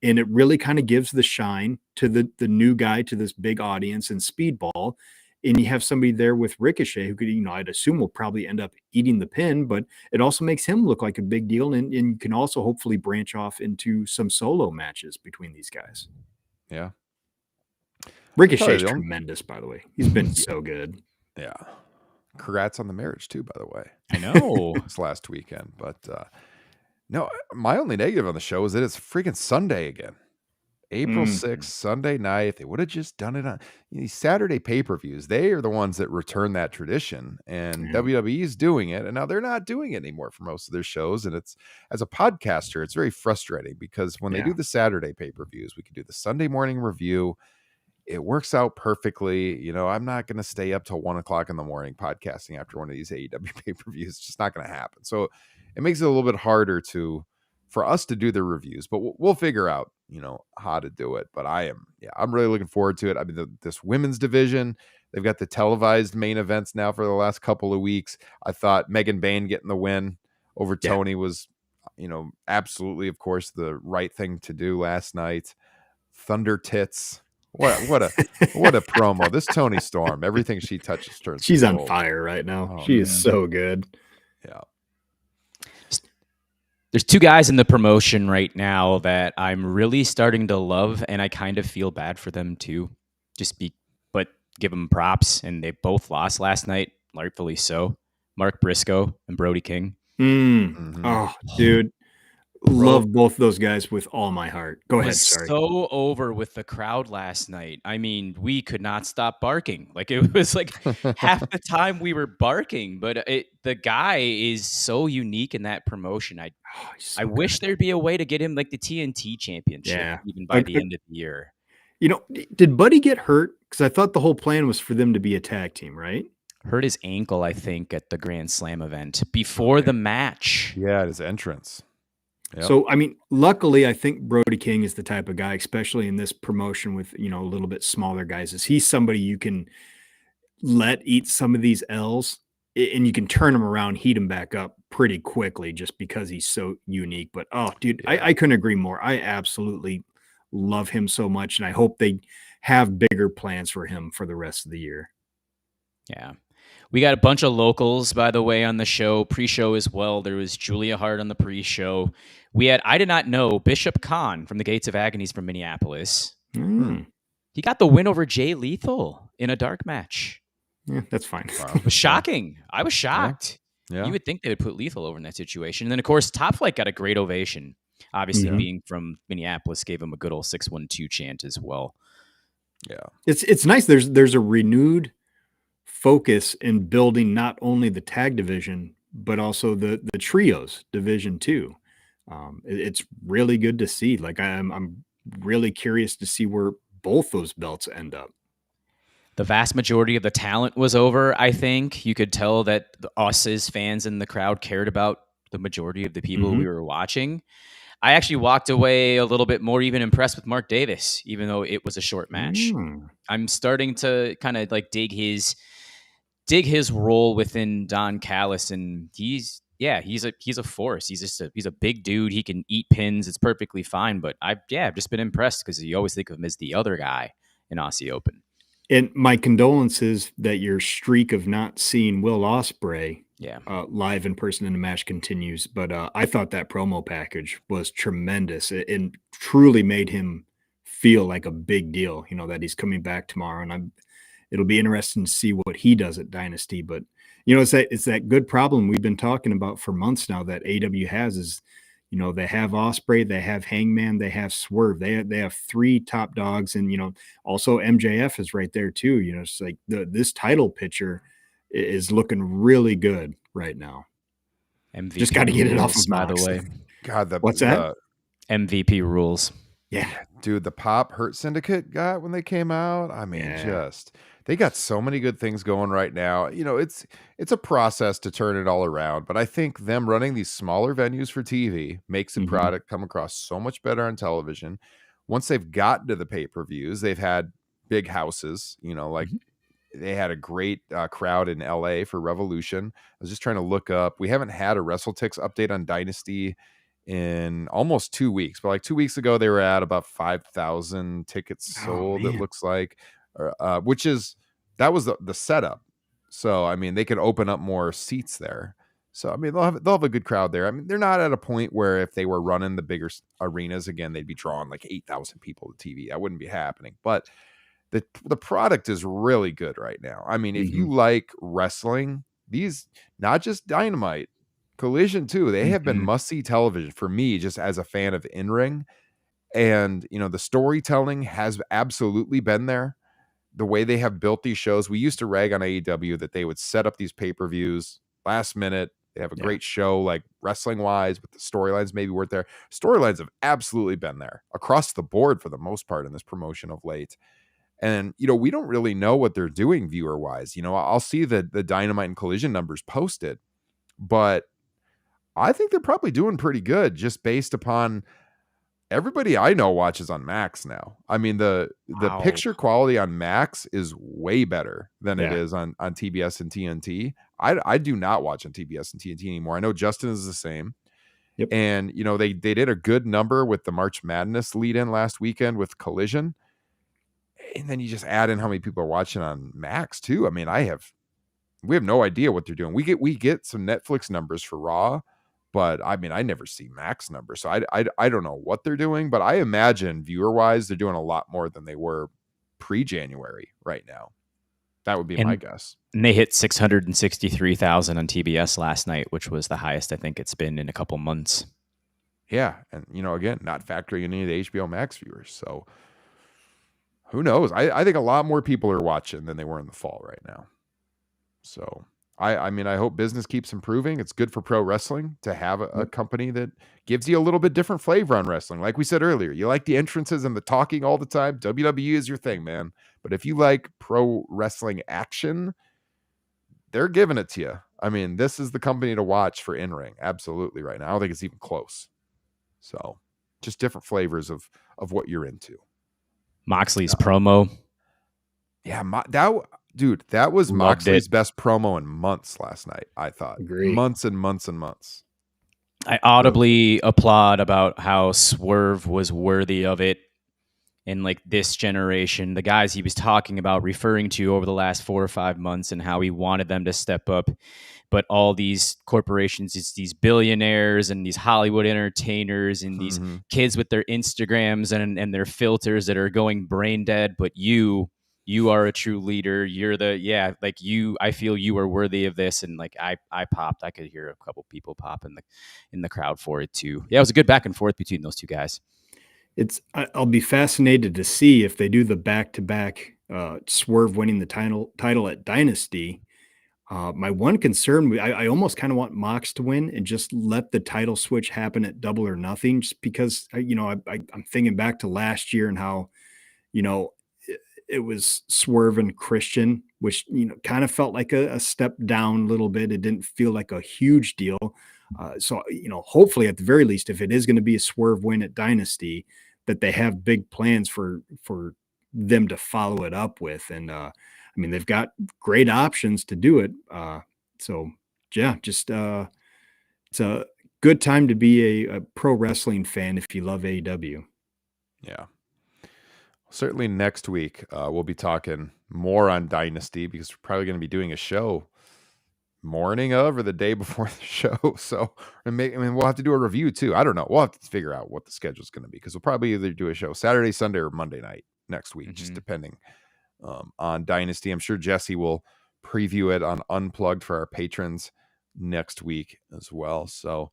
And it really kind of gives the shine to the new guy, to this big audience and Speedball. And you have somebody there with Ricochet who could, I'd assume will probably end up eating the pin, but it also makes him look like a big deal. And you can also hopefully branch off into some solo matches between these guys. Yeah. Ricochet's tremendous, by the way. He's been so good. Yeah. Congrats on the marriage too, by the way. I know. This last weekend. But no, my only negative on the show is that it's freaking Sunday again. April 6th, Sunday night. They would have just done it on these Saturday pay-per-views. They are the ones that return that tradition, and WWE is doing it. And now they're not doing it anymore for most of their shows. And it's, as a podcaster, it's very frustrating, because when they do the Saturday pay-per-views, we can do the Sunday morning review. It works out perfectly. I'm not going to stay up till 1 o'clock in the morning podcasting after one of these AEW pay-per-views. It's just not going to happen. So it makes it a little bit harder for us to do the reviews, but we'll figure out, how to do it. But I'm really looking forward to it. I mean, this women's division, they've got the televised main events now for the last couple of weeks. I thought Megan Bayne getting the win over Tony was, absolutely, of course, the right thing to do last night. Thunder Tits. What a promo. This Tony Storm, everything she touches turns. She's on fire right now. She is so good. Yeah. There's two guys in the promotion right now that I'm really starting to love, and I kind of feel bad for them too. But give them props, and they both lost last night, rightfully so. Mark Briscoe and Brody King. Oh, dude. Love both those guys with all my heart. Go ahead. Was Sorry. so over with the crowd last night. I mean, we could not stop barking. Like it was like half the time we were barking, but the guy is so unique in that promotion. Oh, he's so I wish good. there'd be a way to get him like the TNT championship Yeah. even by the end of the year. You know, did Buddy get hurt? Because I thought the whole plan was for them to be a tag team, right? Hurt his ankle, I think, at the Grand Slam event before the match. Yeah, his entrance. Yep. So, I mean, luckily, I think Brody King is the type of guy, especially in this promotion with, you know, a little bit smaller guys, is he's somebody you can let eat some of these L's and you can turn him around, heat him back up pretty quickly just because he's so unique. But, oh, dude, I couldn't agree more. I absolutely love him so much. And I hope they have bigger plans for him for the rest of the year. Yeah. We got a bunch of locals, by the way, on the show, pre-show as well. There was Julia Hart on the pre-show. We had, I did not know, Bishop Khan from the Gates of Agonies from Minneapolis. He got the win over Jay Lethal in a dark match. Yeah, that's fine. Wow. It was shocking. I was shocked. Yeah. You would think they would put Lethal over in that situation. And then, of course, Top Flight got a great ovation. Obviously, being from Minneapolis, gave him a good old 612 chant as well. Yeah. It's nice. There's a renewed focus in building not only the tag division, but also the trios division too. It's really good to see. Like I'm really curious to see where both those belts end up. The vast majority of the talent was over, I think. You could tell that us as fans in the crowd cared about the majority of the people we were watching. I actually walked away a little bit more even impressed with Mark Davis, even though it was a short match. I'm starting to kind of like dig his role within Don Callis, and he's a force. He's a big dude. He can eat pins. It's perfectly fine. But I've just been impressed because you always think of him as the other guy in Aussie Open. And my condolences that your streak of not seeing Will Ospreay live in person in a match continues. But I thought that promo package was tremendous and truly made him feel like a big deal, you know, that he's coming back tomorrow. And it'll be interesting to see what he does at Dynasty. But, you know, it's that good problem we've been talking about for months now that AEW has is, you know, they have Ospreay, they have Hangman, they have Swerve. They have three top dogs. And, you know, also MJF is right there too. You know, it's like this title picture is looking really good right now. MVP just got to get it off of by the way. God, what's that? MVP rules. Yeah. Dude, the pop Hurt Syndicate got when they came out. I mean, they got so many good things going right now. You know, it's a process to turn it all around, but I think them running these smaller venues for TV makes the product come across so much better on television. Once they've gotten to the pay-per-views, they've had big houses, you know, like they had a great crowd in LA for Revolution. I was just trying to look up. We haven't had a WrestleTix update on Dynasty in almost 2 weeks, but like 2 weeks ago, they were at about 5,000 tickets sold. It looks like, that was the setup. So, I mean, they could open up more seats there. So, I mean, they'll have a good crowd there. I mean, they're not at a point where if they were running the bigger arenas again, they'd be drawing like 8,000 people to TV. That wouldn't be happening. But the product is really good right now. I mean, if you like wrestling, these, not just Dynamite, Collision too, they have been must-see television for me just as a fan of in-ring. And, you know, the storytelling has absolutely been there. The way they have built these shows, we used to rag on AEW that they would set up these pay-per-views last minute. They have a great show, like wrestling-wise, but the storylines maybe weren't there. Storylines have absolutely been there across the board for the most part in this promotion of late. And, you know, we don't really know what they're doing viewer-wise. You know, I'll see the Dynamite and Collision numbers posted, but I think they're probably doing pretty good just based upon everybody I know watches on Max now. I mean, the picture quality on Max is way better than it is on TBS and TNT. I do not watch on TBS and TNT anymore. I know Justin is the same. Yep. And, you know, they did a good number with the March Madness lead in last weekend with Collision. And then you just add in how many people are watching on Max too. I mean, we have no idea what they're doing. We get some Netflix numbers for Raw, but I mean, I never see Max numbers. So I don't know what they're doing, but I imagine viewer wise, they're doing a lot more than they were pre-January right now. That would be my guess. And they hit 663,000 on TBS last night, which was the highest I think it's been in a couple months. Yeah, and again, not factoring in any of the HBO Max viewers. So who knows? I think a lot more people are watching than they were in the fall right now. So I mean, I hope business keeps improving. It's good for pro wrestling to have a company that gives you a little bit different flavor on wrestling. Like we said earlier, you like the entrances and the talking all the time. WWE is your thing, man. But if you like pro wrestling action, they're giving it to you. I mean, this is the company to watch for in-ring. Absolutely right now. I don't think it's even close. So just different flavors of what you're into. Moxley's promo. Yeah, that was Loved Moxley's it. best promo in months last night, I thought. Agree. Months and months and months. I audibly applaud about how Swerve was worthy of it in like this generation. The guys he was talking about, referring to over the last 4 or 5 months, and how he wanted them to step up. But all these corporations, it's these billionaires and these Hollywood entertainers and these kids with their Instagrams and their filters that are going brain dead. But you are a true leader. You're I feel you are worthy of this. And like I popped. I could hear a couple people pop in the crowd for it too. Yeah, it was a good back and forth between those two guys. I'll be fascinated to see if they do the back-to-back Swerve winning the title at Dynasty. My one concern, I almost kind of want Mox to win and just let the title switch happen at Double or Nothing, just because I'm thinking back to last year and how it was Swerve and Christian, which kind of felt like a step down a little bit. It didn't feel like a huge deal. So hopefully at the very least, if it is going to be a Swerve win at Dynasty, that they have big plans for them to follow it up with. And I mean, they've got great options to do it. So yeah, just it's a good time to be a pro wrestling fan if you love AEW. Yeah. Certainly next week, we'll be talking more on Dynasty because we're probably going to be doing a show morning of or the day before the show. So we'll have to do a review too. I don't know. We'll have to figure out what the schedule is going to be because we'll probably either do a show Saturday, Sunday, or Monday night next week, just depending on Dynasty. I'm sure Jesse will preview it on Unplugged for our patrons next week as well. So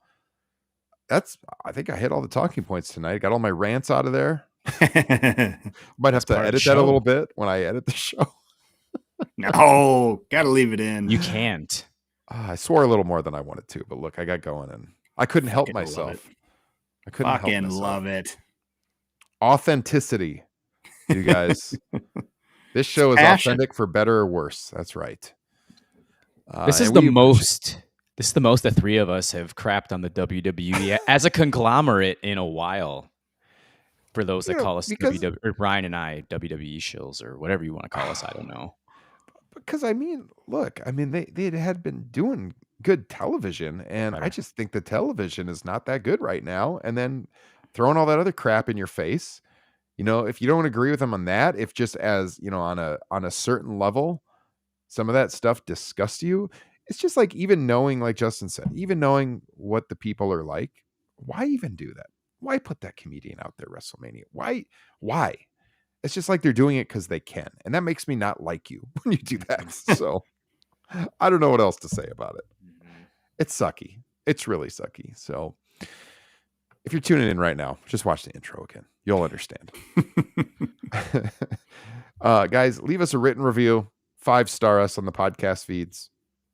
I think I hit all the talking points tonight. Got all my rants out of there. Might have to edit that a little bit when I edit the show. No, gotta leave it in. You can't. I swore a little more than I wanted to, but look, I got going and I couldn't help myself. I couldn't help myself. Love it. Authenticity, you guys. This show is authentic for better or worse. That's right. This is the most the three of us have crapped on the WWE as a conglomerate in a while. For those that call us WWE, or Ryan and I, WWE shills or whatever you want to call us, I don't know. Because I mean, look, they had been doing good television, and I just think the television is not that good right now. And then throwing all that other crap in your face, if you don't agree with them on that, if just as on a certain level, some of that stuff disgusts you. It's just like, even knowing, like Justin said, even knowing what the people are like, why even do that? Why put that comedian out there WrestleMania? Why? It's just like they're doing it because they can. And that makes me not like you when you do that. So I don't know what else to say about it. It's sucky. It's really sucky. So if you're tuning in right now, just watch the intro again. You'll understand. Guys, leave us a written review. 5-star us on the podcast feeds.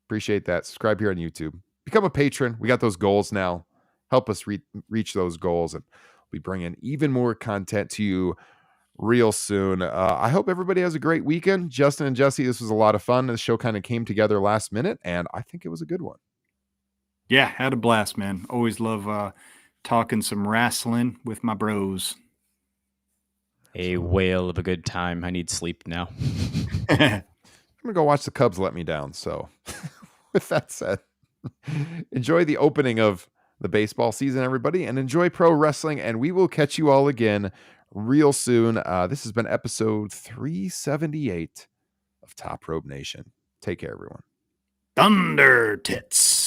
Appreciate that. Subscribe here on YouTube. Become a patron. We got those goals now. Help us reach those goals, and we bring in even more content to you real soon. I hope everybody has a great weekend. Justin and Jesse, this was a lot of fun. The show kind of came together last minute, and I think it was a good one. Yeah, had a blast, man. Always love talking some wrestling with my bros. A whale of a good time. I need sleep now. I'm going to go watch the Cubs let me down. So with that said, enjoy the opening of the baseball season, everybody, and enjoy pro wrestling. And we will catch you all again real soon. This has been episode 378 of Top Rope Nation. Take care, everyone. Thunder Tits.